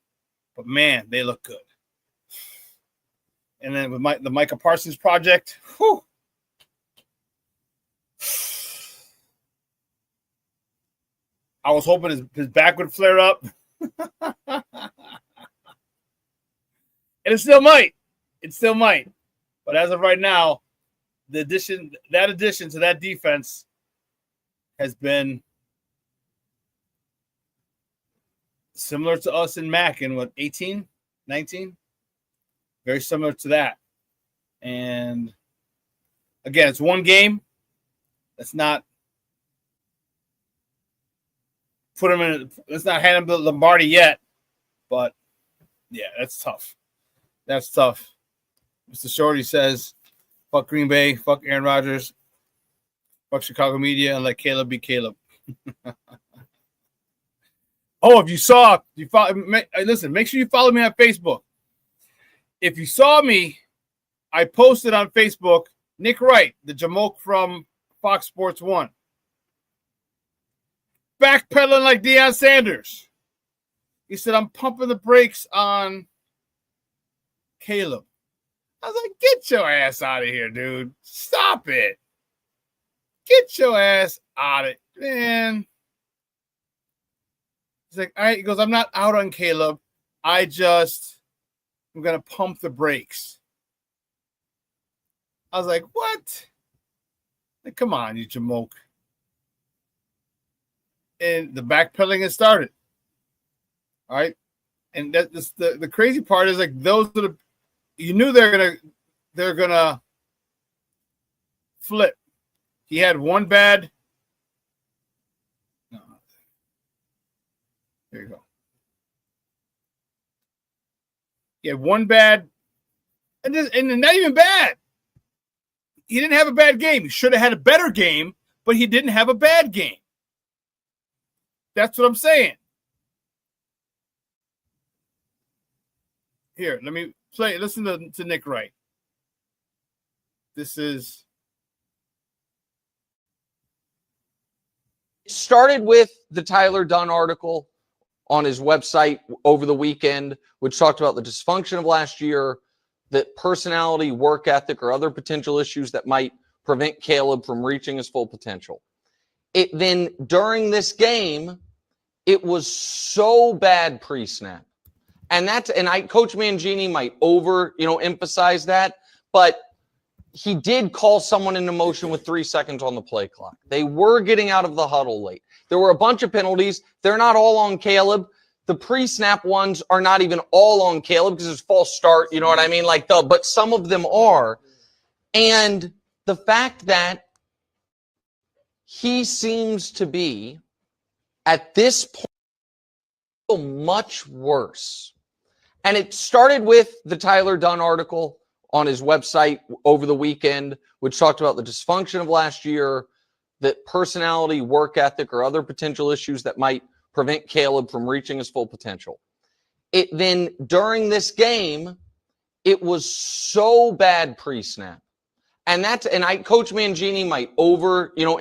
But man, they look good. And then with the Micah Parsons project, whew. I was hoping his back would flare up. And it still might. It still might. But as of right now, that addition to that defense has been similar to us in Mackin, what, 18, 19? Very similar to that. And again, it's one game. Let's not put him in. Let's not hand him the Lombardi yet. But yeah, that's tough. That's tough. Mr. Shorty says, "Fuck Green Bay, fuck Aaron Rodgers, fuck Chicago media, and let Caleb be Caleb." Oh, if you saw, listen. Make sure you follow me on Facebook. If you saw me, I posted on Facebook. Nick Wright, the Jamoke from Fox Sports 1. Backpedaling like Deion Sanders. He said, I'm pumping the brakes on Caleb. I was like, get your ass out of here, dude. Stop it. Get your ass out of it, man. He's like, all right. He goes, I'm not out on Caleb. I'm going to pump the brakes. I was like, what? Like, come on, you Jamoke. And the backpedaling has started. All right. And that's the crazy part is like those that you knew they're gonna flip. He had one bad. No. There you go. He had one bad, and not even bad. He didn't have a bad game. He should have had a better game, but he didn't have a bad game. That's what I'm saying. Here, let me play. Listen to Nick Wright. This is. It started with the Tyler Dunn article on his website over the weekend, which talked about the dysfunction of last year, that personality, work ethic, or other potential issues that might prevent Caleb from reaching his full potential. Then during this game, it was so bad pre-snap. And Coach Mangini might emphasize that, but he did call someone into motion with 3 seconds on the play clock. They were getting out of the huddle late. There were a bunch of penalties. They're not all on Caleb. The pre-snap ones are not even all on Caleb because it's false start. You know what I mean? But some of them are. And the fact that he seems to be at this point much worse. And it started with the Tyler Dunn article on his website over the weekend, which talked about the dysfunction of last year, that personality, work ethic, or other potential issues that might prevent Caleb from reaching his full potential. Then during this game, it was so bad pre-snap. And Coach Mangini might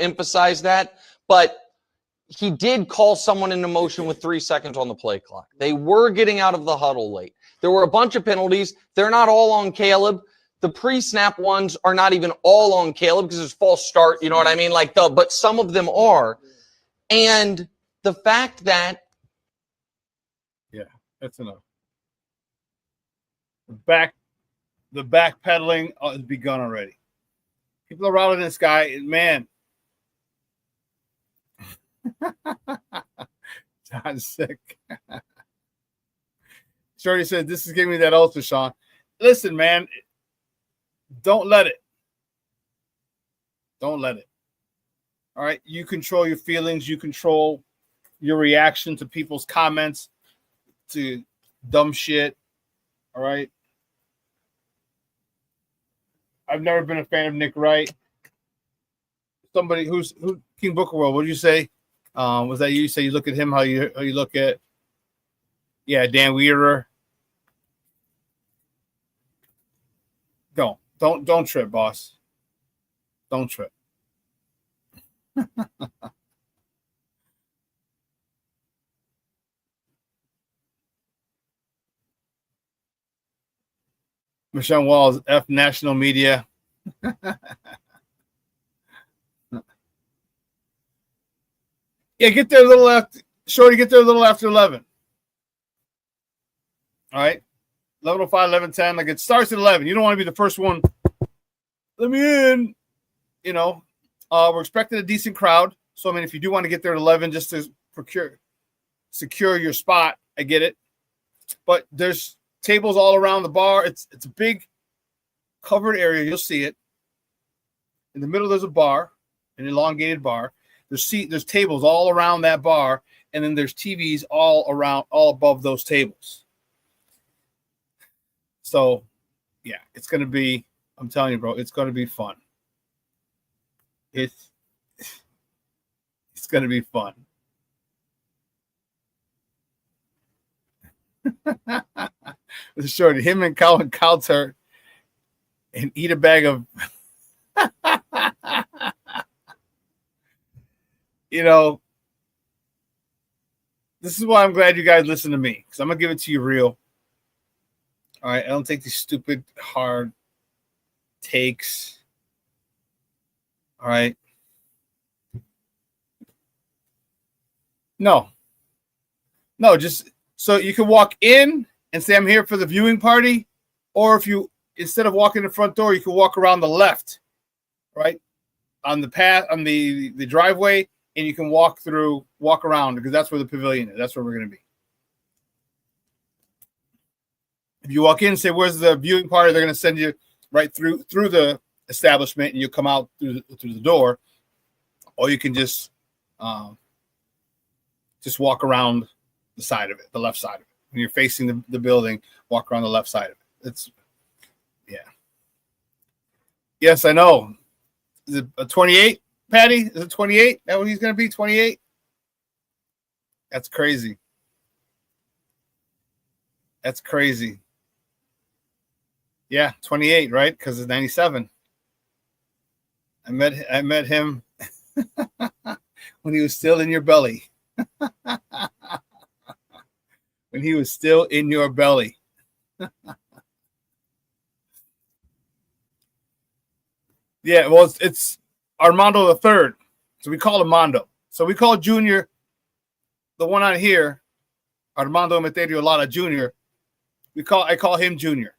emphasize that, but he did call someone into motion with 3 seconds on the play clock. They were getting out of the huddle late. There were a bunch of penalties. They're not all on Caleb. The pre-snap ones are not even all on Caleb because it's false start. You know what I mean? But some of them are. And the fact that. Yeah, that's enough. The backpedaling has begun already. People are routing this guy. Man. John's sick. Shorty said, this is giving me that ulcer, Shawn. Listen, man, don't let it. Don't let it. All right? You control your feelings. You control your reaction to people's comments, to dumb shit. All right? I've never been a fan of Nick Wright. Somebody who King Booker World, what did you say? Was that you? Say you look at him how you look at Dan Weaver. Don't trip, boss. Don't trip. Michelle Walls, F National Media. Yeah, get there a little after. Shorty, get there a little after 11. All right. 11:05, 11:10. Like it starts at 11. You don't want to be the first one. Let me in. We're expecting a decent crowd. So, I mean, if you do want to get there at 11 just to secure your spot, I get it. But there's tables all around the bar. It's a big covered area. You'll see it. In the middle, there's a bar, an elongated bar. There's tables all around that bar, and then there's TVs all above those tables. So, yeah, it's going to be, I'm telling you, bro, it's going to be fun. It's going to be fun. It's short. Him and Colin Coulter and eat a bag of, you know, this is why I'm glad you guys listen to me, because I'm going to give it to you real. All right. I don't take these stupid, hard takes. All right. No, just so you can walk in and say, I'm here for the viewing party. Or if you, instead of walking the front door, you can walk around the left, right? On the path, on the driveway, and you can walk around, because that's where the pavilion is. That's where we're going to be. If you walk in and say, where's the viewing party, they're going to send you right through the establishment, and you come out through the door. Or you can just walk around the side of it, the left side of it. When you're facing the building, walk around the left side of it. Yeah. Yes, I know. Is it a 28, Patty? Is it 28? That what he's going to be, 28? That's crazy. That's crazy. Yeah, 28, right? Because it's 97. I met him when he was still in your belly. When he was still in your belly. Yeah, well, it's Armando the third. So we call him Mondo. So we call Junior, the one on here, Armando Emeterio Lara Jr. I call him Junior.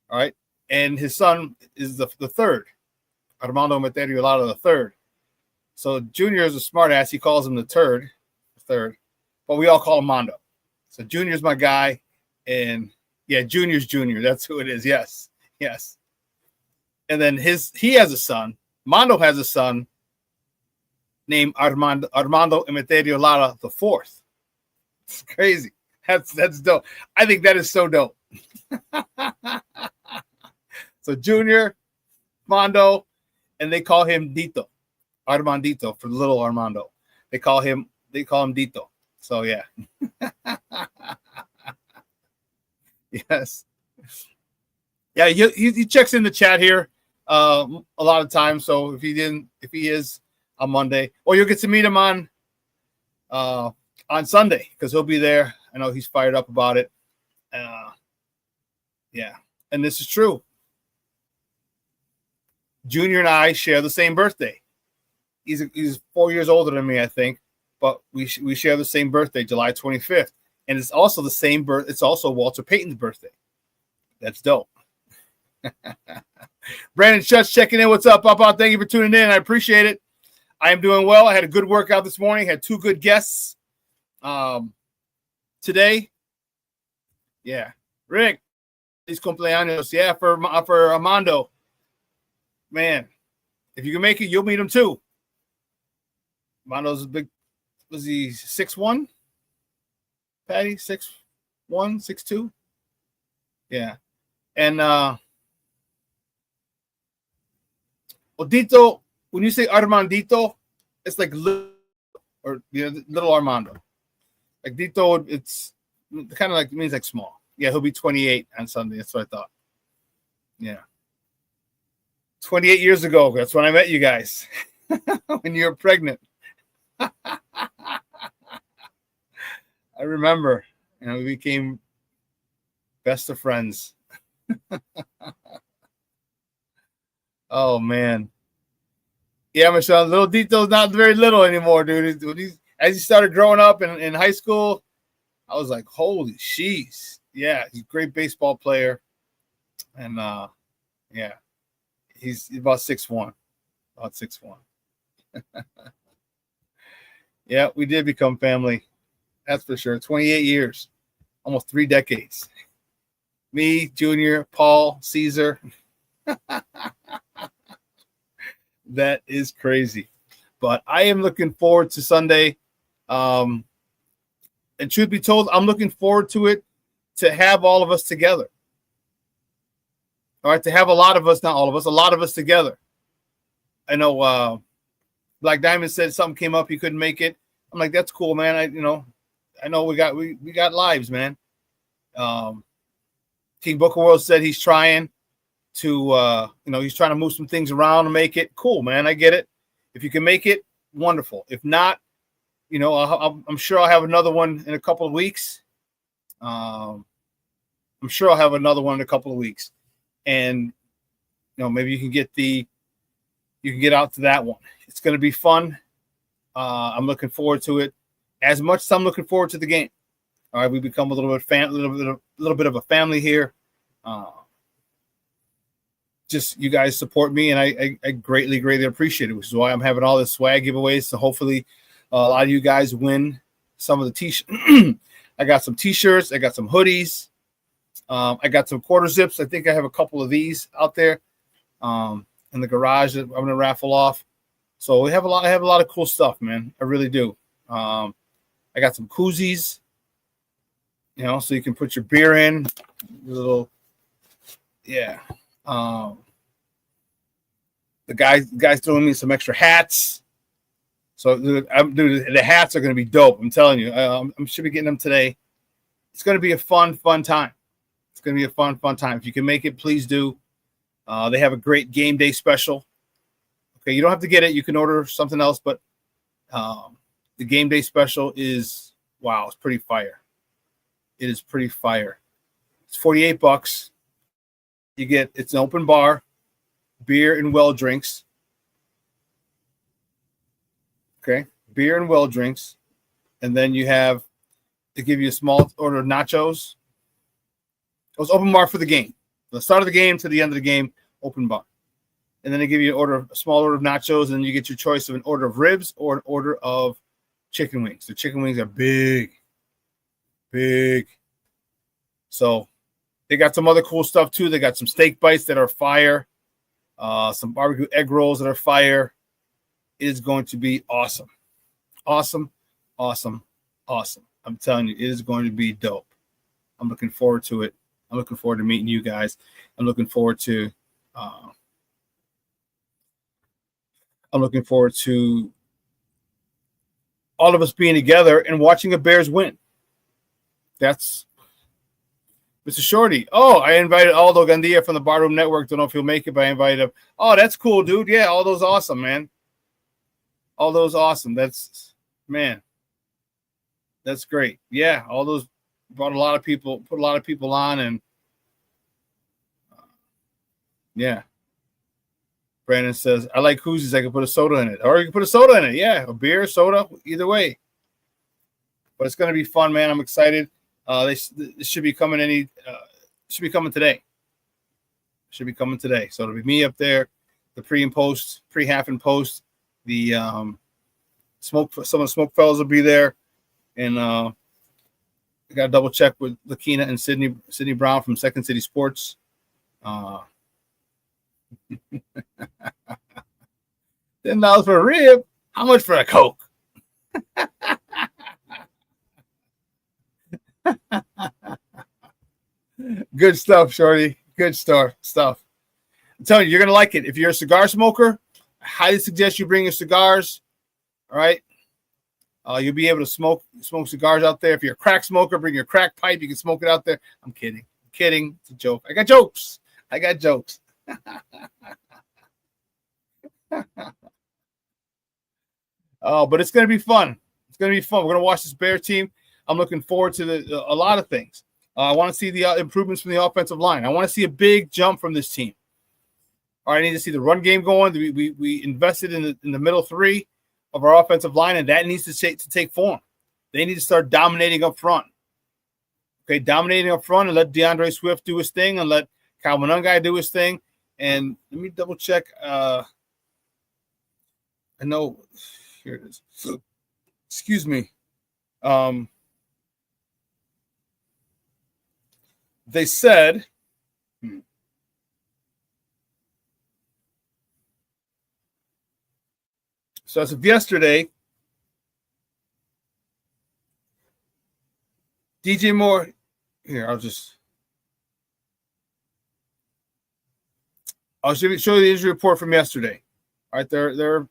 All right. And his son is the third, Armando Emeterio Lara the third. So Junior is a smart ass. He calls him the third, but we all call him Mondo. So Junior's my guy, and yeah, Junior's Junior. That's who it is. Yes. And then he has a son. Mondo has a son named Armando Emeterio Lara the fourth. It's crazy. That's dope. I think that is so dope. So Junior, Mondo, and they call him Dito. Armandito for little Armando. They call him Dito. So yeah. Yes. Yeah, he checks in the chat here a lot of times. So if he is on Monday, or you'll get to meet him on Sunday, because he'll be there. I know he's fired up about it. Yeah, and this is true. Junior and I share the same birthday. He's 4 years older than me, I think, but we share the same birthday, July 25th, and it's also the same birth. It's also Walter Payton's birthday. That's dope. Brandon Schutz checking in. What's up, Papa? Thank you for tuning in. I appreciate it. I am doing well. I had a good workout this morning. Had two good guests today. Yeah, Rick, these cumpleaños. Yeah, for Armando. Man, if you can make it, you'll meet him too. Armando's a big. Was he 6'1"? Patty, 6'1", 6'2"? Yeah. And Dito, when you say Armandito, it's like little Armando. Like Dito, it's kind of like, it means like small. Yeah, he'll be 28 on Sunday. That's what I thought. Yeah. 28 years ago, that's when I met you guys. When you were pregnant. I remember. And we became best of friends. Oh, man. Yeah, Michelle, little Dito's not very little anymore, dude. As he started growing up in high school, I was like, holy sheesh. Yeah, he's a great baseball player. And, yeah, he's about 6'1". About 6'1". Yeah, we did become family. That's for sure. 28 years, almost 3 decades. Me, Junior, Paul, Caesar. That is crazy. But I am looking forward to Sunday. And truth be told, I'm looking forward to it to have all of us together. All right, to have a lot of us, not all of us, a lot of us together. I know Black Diamond said something came up, he couldn't make it. I'm like, that's cool, man. I know we got lives, man. King Booker World said he's trying to he's trying to move some things around and make it cool, man. I get it. If you can make it, wonderful. If not, I'm sure I'll have another one in a couple of weeks. I'm sure I'll have another one in a couple of weeks, and maybe you can get out to that one. It's going to be fun. I'm looking forward to it as much as I'm looking forward to the game. All right, we become a little bit of a family here. Just you guys support me, and I greatly appreciate it, which is why I'm having all this swag giveaways. So hopefully a lot of you guys win some of the t-shirts. I got some t-shirts. I got some hoodies. I got some quarter zips. I think I have a couple of these out there in the garage that I'm going to raffle off. So I have a lot of cool stuff, man. I really do. I got some koozies, so you can put your beer in. The guys throwing me some extra hats. So the hats are going to be dope. I'm telling you, I should be getting them today. It's going to be a fun time. It's going to be a fun time. If you can make it, please do. They have a great game day special. Okay, you don't have to get it. You can order something else, but the game day special is, wow, it's pretty fire. It is pretty fire. It's $48. It's an open bar, beer and well drinks. Okay, beer and well drinks. And then they give you a small order of nachos. It was open bar for the game. From the start of the game to the end of the game, open bar. And then they give you a small order of nachos, and then you get your choice of an order of ribs or an order of chicken wings. The chicken wings are big. So they got some other cool stuff too. They got some steak bites that are fire, some barbecue egg rolls that are fire. It is going to be awesome. Awesome. I'm telling you, it is going to be dope. I'm looking forward to it. I'm looking forward to meeting you guys. I'm looking forward to all of us being together and watching a Bears win. That's Mr. Shorty. Oh, I invited Aldo Gandia from the Barroom Network. Don't know if he'll make it, but I invited him. Oh, that's cool, dude. Yeah, Aldo's awesome, man. Aldo's awesome. That's great. Yeah, all those brought a lot of people, put a lot of people on, and yeah. Brandon says, I like koozies. I can put a soda in it. Or you can put a soda in it. Yeah, a beer, soda, either way. But it's going to be fun, man. I'm excited. This should be coming today. So it'll be me up there, the pre and post, pre-half and post. The some of the smoke fellas will be there. And I got to double check with Lakina and Sydney Brown from Second City Sports. $10 for a rib. How much for a Coke? Good stuff, Shorty. Good stuff. I'm telling you, you're gonna like it. If you're a cigar smoker, I highly suggest you bring your cigars. All right. You'll be able to smoke cigars out there. If you're a crack smoker, bring your crack pipe. You can smoke it out there. I'm kidding. It's a joke. I got jokes. Oh, but it's going to be fun. We're going to watch this Bear team. I'm looking forward to a lot of things. I want to see the improvements from the offensive line. I want to see a big jump from this team. All right, I need to see the run game going. We invested in the middle three of our offensive line, and that needs to take form. They need to start dominating up front. Okay, dominating up front, and let DeAndre Swift do his thing, and let Kyle Monangai do his thing. And let me double check. I know here it is. excuse me. They said so as of yesterday, DJ Moore. Here, I'll show you the injury report from yesterday. All right, they're going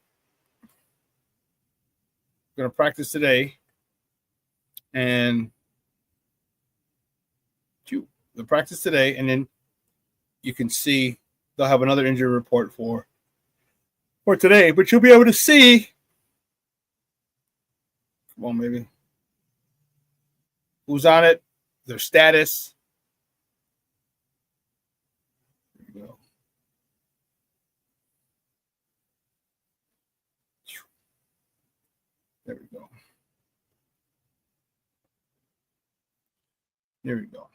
to practice today, and the practice today, and then you can see they'll have another injury report for today, but you'll be able to see. Come on, maybe who's on it, their status. There we go. There we go. There we go.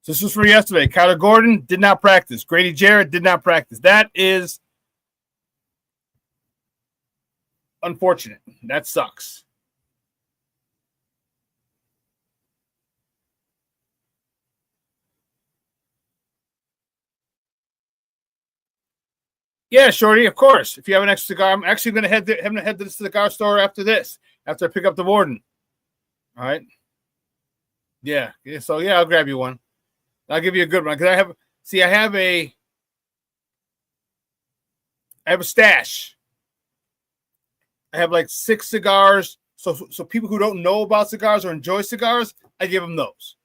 So this was for yesterday. Kyler Gordon did not practice. Grady Jarrett did not practice. That is unfortunate. That sucks. Yeah, Shorty, of course. If you have an extra cigar, I'm actually going to head to the cigar store after this, after I pick up the warden. All right. Yeah. So yeah, I'll grab you one. I'll give you a good one because I have a stash. I have like 6 cigars. So people who don't know about cigars or enjoy cigars, I give them those.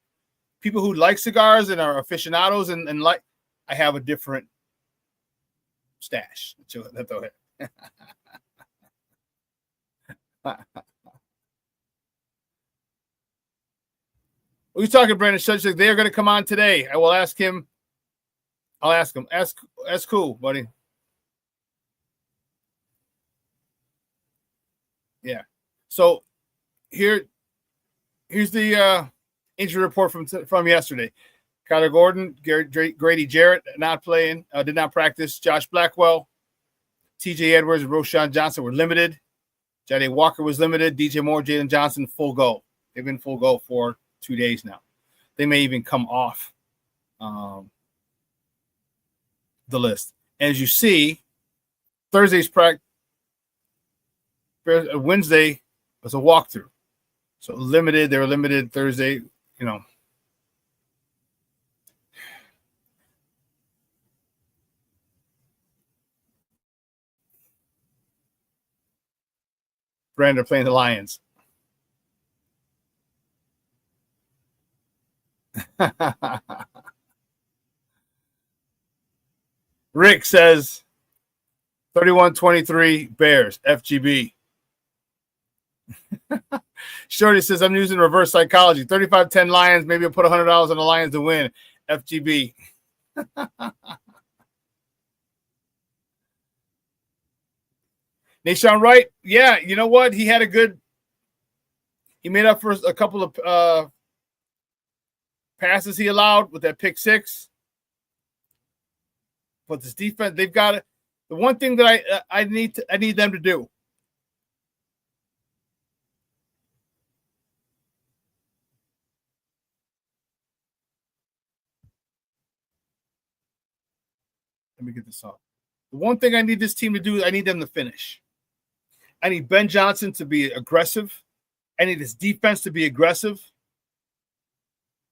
People who like cigars and are aficionados and like, I have a different stash. What are you talking, Brandon Shudge? They are going to come on today. I will ask him. I'll ask him. That's cool, buddy. Yeah. So here's the injury report from yesterday. Kyler Gordon, Grady Jarrett not playing, did not practice. Josh Blackwell, T.J. Edwards, and Roschon Johnson were limited. Jade Walker was limited. DJ Moore, Jalen Johnson, full go. They've been full go for 2 days now. They may even come off the list. As you see, Thursday's practice, Wednesday was a walkthrough. So limited, they were limited Thursday, Brandon playing the Lions. Rick says 31-23 Bears, FGB. Shorty says, I'm using reverse psychology. 35-10 Lions. Maybe I'll put $100 on the Lions to win. FGB. Nashawn Wright, yeah, you know what? He made up for a couple of passes he allowed with that pick 6. But this defense, they've got it. The one thing that I need them to do. Let me get this off. The one thing I need this team to do, I need them to finish. I need Ben Johnson to be aggressive. I need this defense to be aggressive.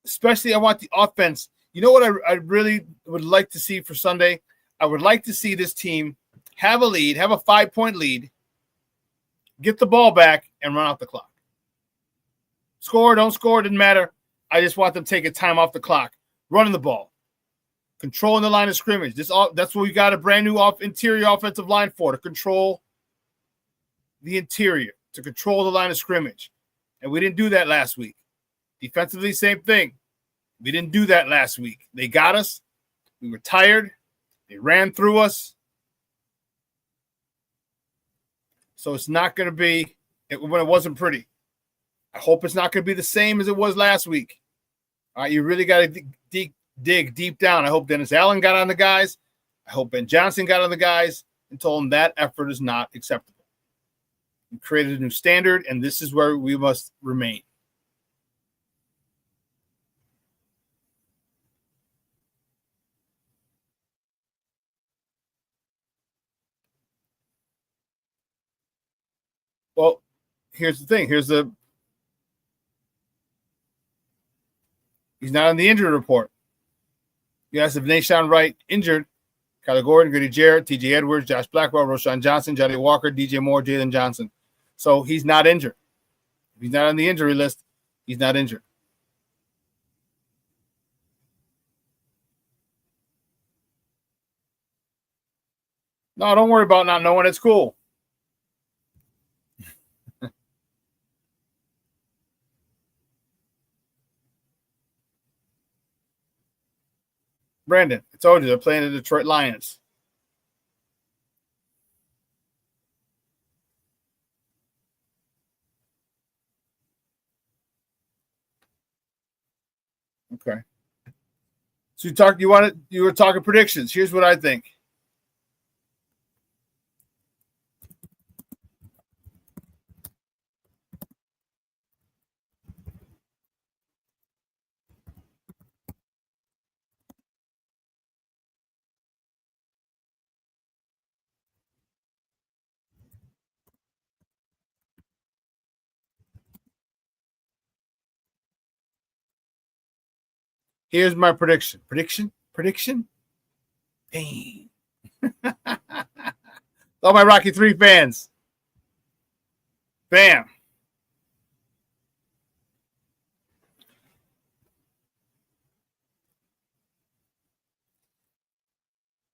Especially, I want the offense. You know what I really would like to see for Sunday? I would like to see this team have a lead, have a 5-point lead, get the ball back, and run out the clock. Score, don't score, didn't matter. I just want them taking time off the clock, running the ball, controlling the line of scrimmage. That's what we got a brand new interior offensive line for, to control the interior, to control the line of scrimmage. And we didn't do that last week. Defensively, same thing. We didn't do that last week. They got us. We were tired. They ran through us. So it's not going to be when it wasn't pretty. I hope it's not going to be the same as it was last week. All right, you really got to dig deep down. I hope Dennis Allen got on the guys. I hope Ben Johnson got on the guys and told them that effort is not acceptable. We created a new standard, and this is where we must remain. Well, here's the thing. He's not on the injury report. Yes, if Nashawn Wright injured, Kyler Gordon, Grady Jarrett, TJ Edwards, Josh Blackwell, Roshan Johnson, Johnny Walker, DJ Moore, Jalen Johnson. So he's not injured. If he's not on the injury list, he's not injured. No, don't worry about not knowing. It's cool. Brandon, I told you they're playing the Detroit Lions. Okay. So you were talking predictions. Here's what I think. Here's my prediction. Prediction. Pain. All my Rocky 3 fans. Bam.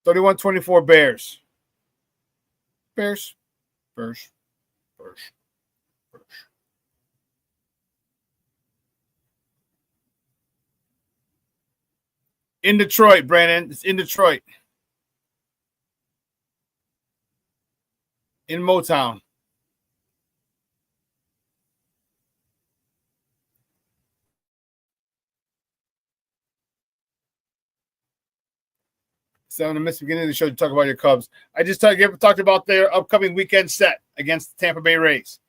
(31-24) Bears. Bears. In Detroit, Brandon. It's in Detroit. In Motown. So I'm going to miss the beginning of the show to talk about your Cubs. I just talked about their upcoming weekend set against the Tampa Bay Rays.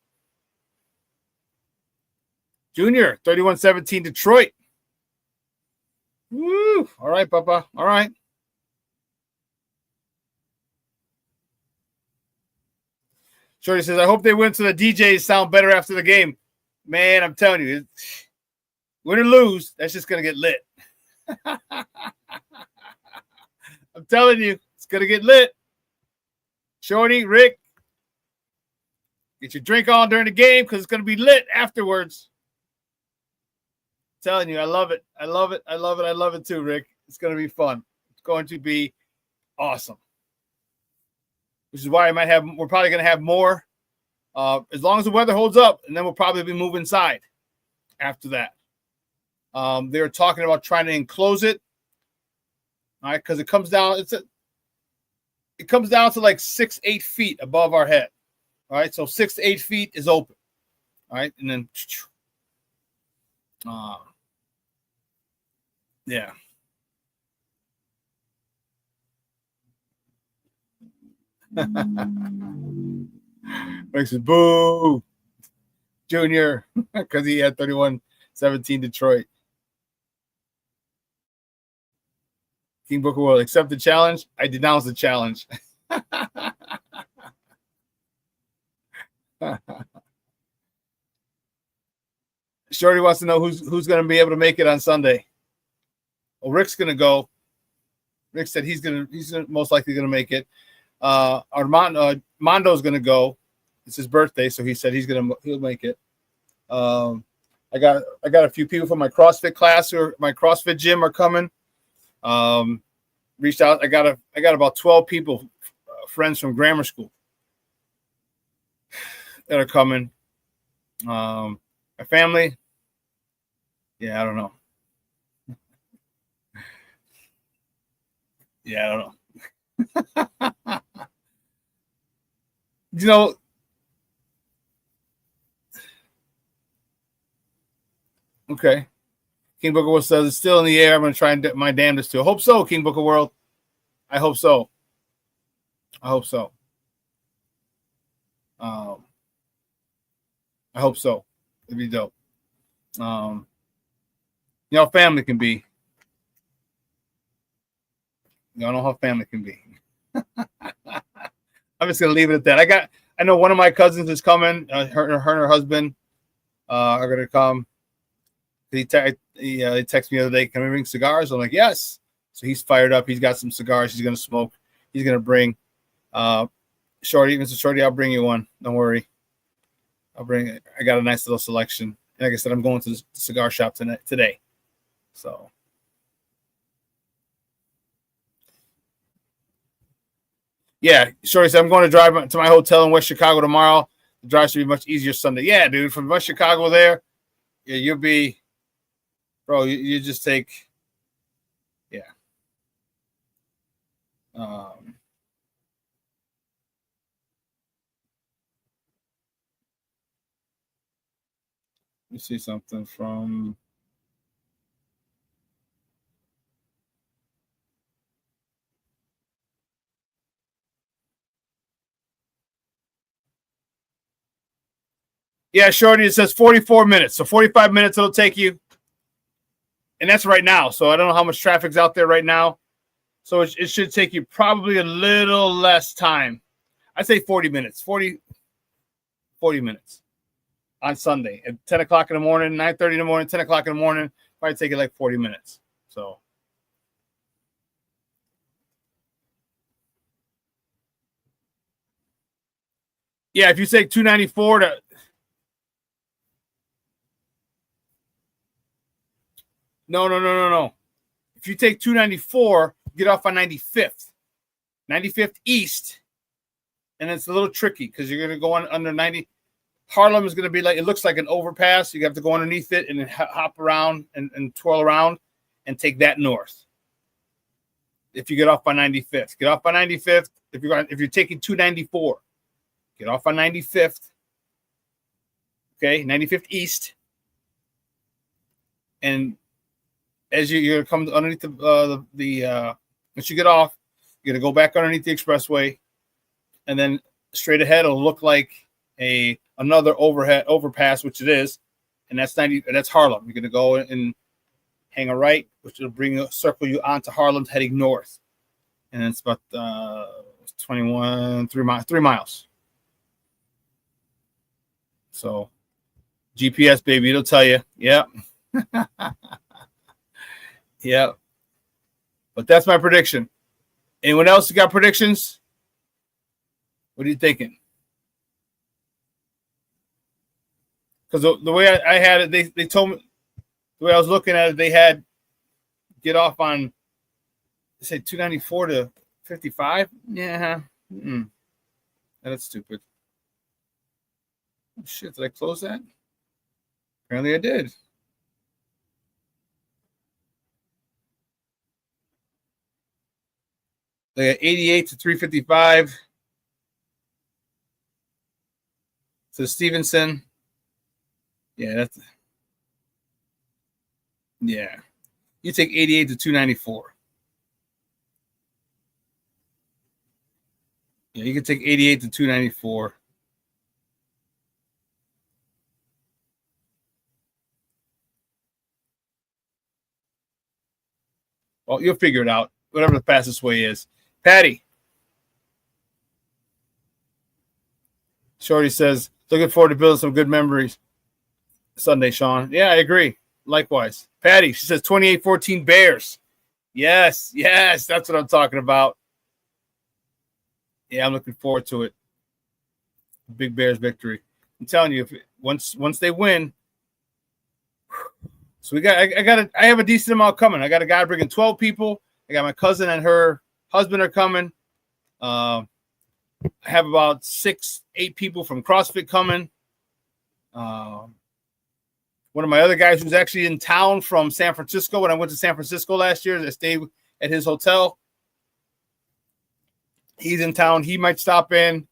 Junior, 31-17 Detroit. Woo! All right, Papa. All right. Shorty says, I hope they win so the DJs sound better after the game. Man, I'm telling you, win or lose, that's just going to get lit. I'm telling you, it's going to get lit. Shorty, Rick, get your drink on during the game because it's going to be lit afterwards. I'm telling you, I love it. I love it. I love it. I love it too, Rick. It's going to be fun. It's going to be awesome. Which is why we're probably going to have more as long as the weather holds up, and then we'll probably be moving inside after that. They're talking about trying to enclose it. All right, because it comes down to like 6-8 feet above our head. All right, so 6 to 8 feet is open. All right, and then yeah. Makes it boo, Junior, because he had 31-17 Detroit. King Booker will accept the challenge. I denounce the challenge. Shorty wants to know who's going to be able to make it on Sunday. Well, Rick's going to go. Rick said he's most likely going to make it. Mondo's going to go. It's his birthday, so he said he'll make it. I got a few people from my CrossFit class or my CrossFit gym are coming. Reached out. I got about 12 people, friends from grammar school that are coming. My family. Yeah, I don't know. Yeah, I don't know. You know, okay. King Booker World says it's still in the air. I'm going to try and do my damnedest to. I hope so, King Booker World. I hope so. I hope so. It'd be dope. You know how family can be. Y'all know how family can be. I'm just gonna leave it at that. I know one of my cousins is coming. Her and her husband are gonna come. He texted me the other day, can we bring cigars? I'm like, yes. So he's fired up. He's got some cigars he's gonna smoke. He's gonna bring Shorty, Mr. Shorty, I'll bring you one. Don't worry. I got a nice little selection. And like I said, I'm going to the cigar shop today. So yeah, Shorty said I'm going to drive to my hotel in West Chicago tomorrow. The drive should be much easier Sunday. Yeah, dude, from West Chicago there, yeah, you'll be, bro. You just take, yeah. Let me see something from. Yeah, Shorty, it says 44 minutes. So 45 minutes it'll take you. And that's right now. So I don't know how much traffic's out there right now. So it should take you probably a little less time. I'd say 40 minutes. 40 minutes on Sunday at 10 o'clock in the morning, 9:30 in the morning, 10 o'clock in the morning. Probably take it like 40 minutes. So yeah, if you say 294 to No. If you take 294, get off on 95th East, and it's a little tricky because you're going to go on under 90. Harlem is going to be like, it looks like an overpass. You have to go underneath it and then hop around and twirl around and take that north. If you get off by 95th, get off by 95th. If you're taking 294, get off on 95th. Okay, 95th East, and as you're going to come underneath the once you get off, you're going to go back underneath the expressway, and then straight ahead it'll look like another overpass, which it is, and that's Harlem. You're going to go and hang a right, which will circle you onto Harlem, heading north, and it's about 3 miles. So GPS, baby, it'll tell you. Yep. Yeah. But that's my prediction. Anyone else got predictions? What are you thinking? Because the way I had it, they told me, the way I was looking at it, they had get off on, they say 294 to 55. Yeah. That's stupid. Oh, shit, did I close that? Apparently I did. They got 88 to 355 to Stevenson. Yeah, you take 88 to 294. Yeah, you can take 88 to 294. Well, you'll figure it out. Whatever the fastest way is. Patty. Shorty says, looking forward to building some good memories Sunday, Shawn. Yeah, I agree. Likewise. Patty, she says 28-14 Bears. Yes, that's what I'm talking about. Yeah, I'm looking forward to it. Big Bears victory. I'm telling you, once they win. So I have a decent amount coming. I got a guy bringing 12 people. I got my cousin and her husband are coming. I have about 6-8 people from CrossFit coming. One of my other guys who's actually in town from San Francisco. When I went to San Francisco last year, I stayed at his hotel. He's in town. He might stop in.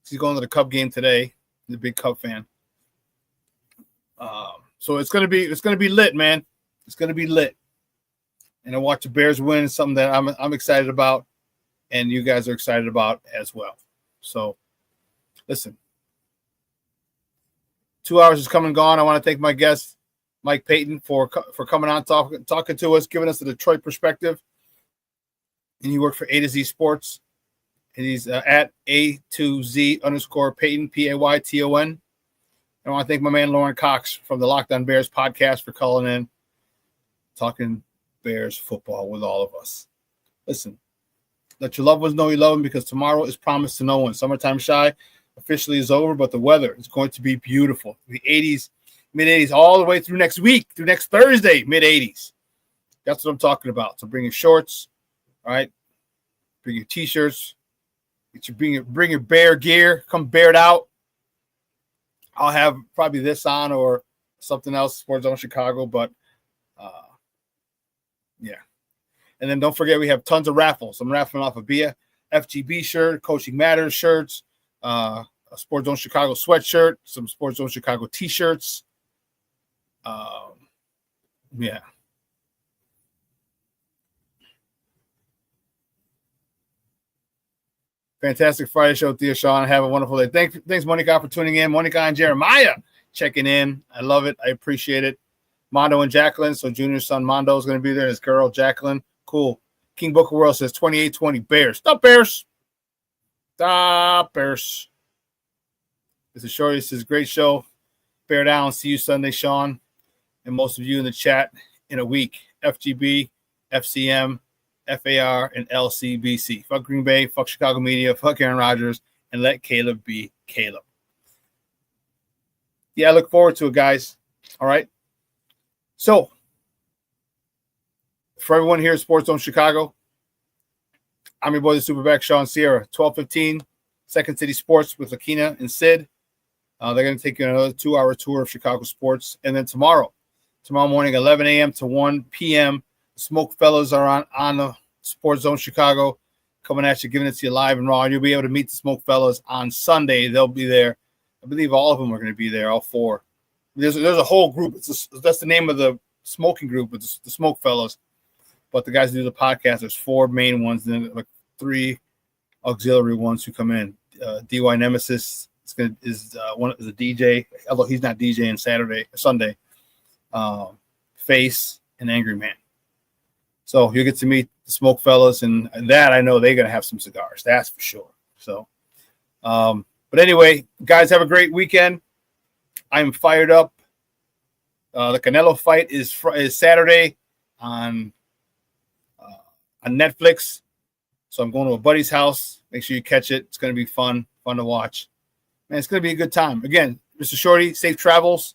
He's going to the Cub game today. He's a big Cub fan. So it's gonna be lit, man. It's gonna be lit. And I watch the Bears win is something that I'm excited about, and you guys are excited about as well. So listen. 2 hours is come and gone. I want to thank my guest, Mike Payton, for coming on, talking to us, giving us the Detroit perspective. And he worked for A to Z Sports. And he's at A2Z_Payton, Payton. I want to thank my man Lorin Cox from the Locked On Bears podcast for calling in, talking Bears football with all of us. Listen, let your loved ones know you love them, because tomorrow is promised to no one. Summertime Shy officially is over, but the weather is going to be beautiful. The 80s, mid-80s, all the way through next week, through next Thursday, mid-80s. That's what I'm talking about. So bring your shorts, all right? Bring your T-shirts. Bring your bear gear. Come bared out. I'll have probably this on or something else, Sports Zone Chicago, but yeah. And then don't forget, we have tons of raffles. I'm raffling off a FGB shirt, Coaching Matters shirts, a Sports Zone Chicago sweatshirt, some Sports Zone Chicago T-shirts. Yeah. Fantastic Friday show with you, Shawn. Have a wonderful day. Thanks, Monica, for tuning in. Monica and Jeremiah checking in. I love it. I appreciate it. Mondo and Jacqueline. So Junior's son Mondo is going to be there. His girl, Jacqueline. Cool. King Booker World says 28-20 Bears. Stop, Bears. Stop, Bears. This is Shorty. This is a great show. Bear down. See you Sunday, Shawn. And most of you in the chat in a week. FGB, FCM, FAR, and LCBC. Fuck Green Bay, fuck Chicago media, fuck Aaron Rodgers, and let Caleb be Caleb. Yeah, I look forward to it, guys. All right. So, for everyone here at Sports Zone Chicago, I'm your boy, the SuperBack, Shawn Sierra. 12:15, Second City Sports with Lakina and Sid. They're going to take you on another 2-hour tour of Chicago sports. And then tomorrow morning, 11 a.m. to 1 p.m., the Smoke Fellas are on the Sports Zone Chicago, coming at you, giving it to you live and raw. And you'll be able to meet the Smoke Fellas on Sunday. They'll be there. I believe all of them are going to be there, all four. There's a whole group. That's the name of the smoking group, with the Smoke Fellas. But the guys who do the podcast, there's 4 main ones, then like 3 auxiliary ones who come in. DY Nemesis is a DJ, although he's not DJing Sunday. Face and Angry Man. So you'll get to meet the Smoke Fellas, and that I know they're going to have some cigars. That's for sure. So, but anyway, guys, have a great weekend. I'm fired up. The Canelo fight is Saturday on Netflix. So I'm going to a buddy's house. Make sure you catch it. It's going to be fun to watch. Man, it's going to be a good time. Again, Mr. Shorty, safe travels.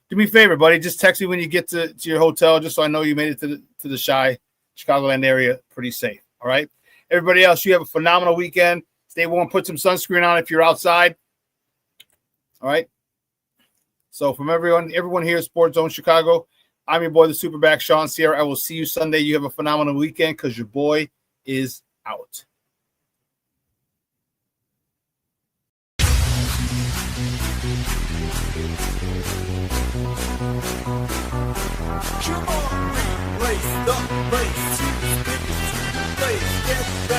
Do me a favor, buddy. Just text me when you get to your hotel, just so I know you made it to the Chicagoland area pretty safe. All right. Everybody else, you have a phenomenal weekend. Stay warm. Put some sunscreen on if you're outside. All right. So from everyone here at Sports Zone Chicago, I'm your boy, the SuperBack, Shawn Sierra. I will see you Sunday. You have a phenomenal weekend, because your boy is out. Come on, race the race. Get back.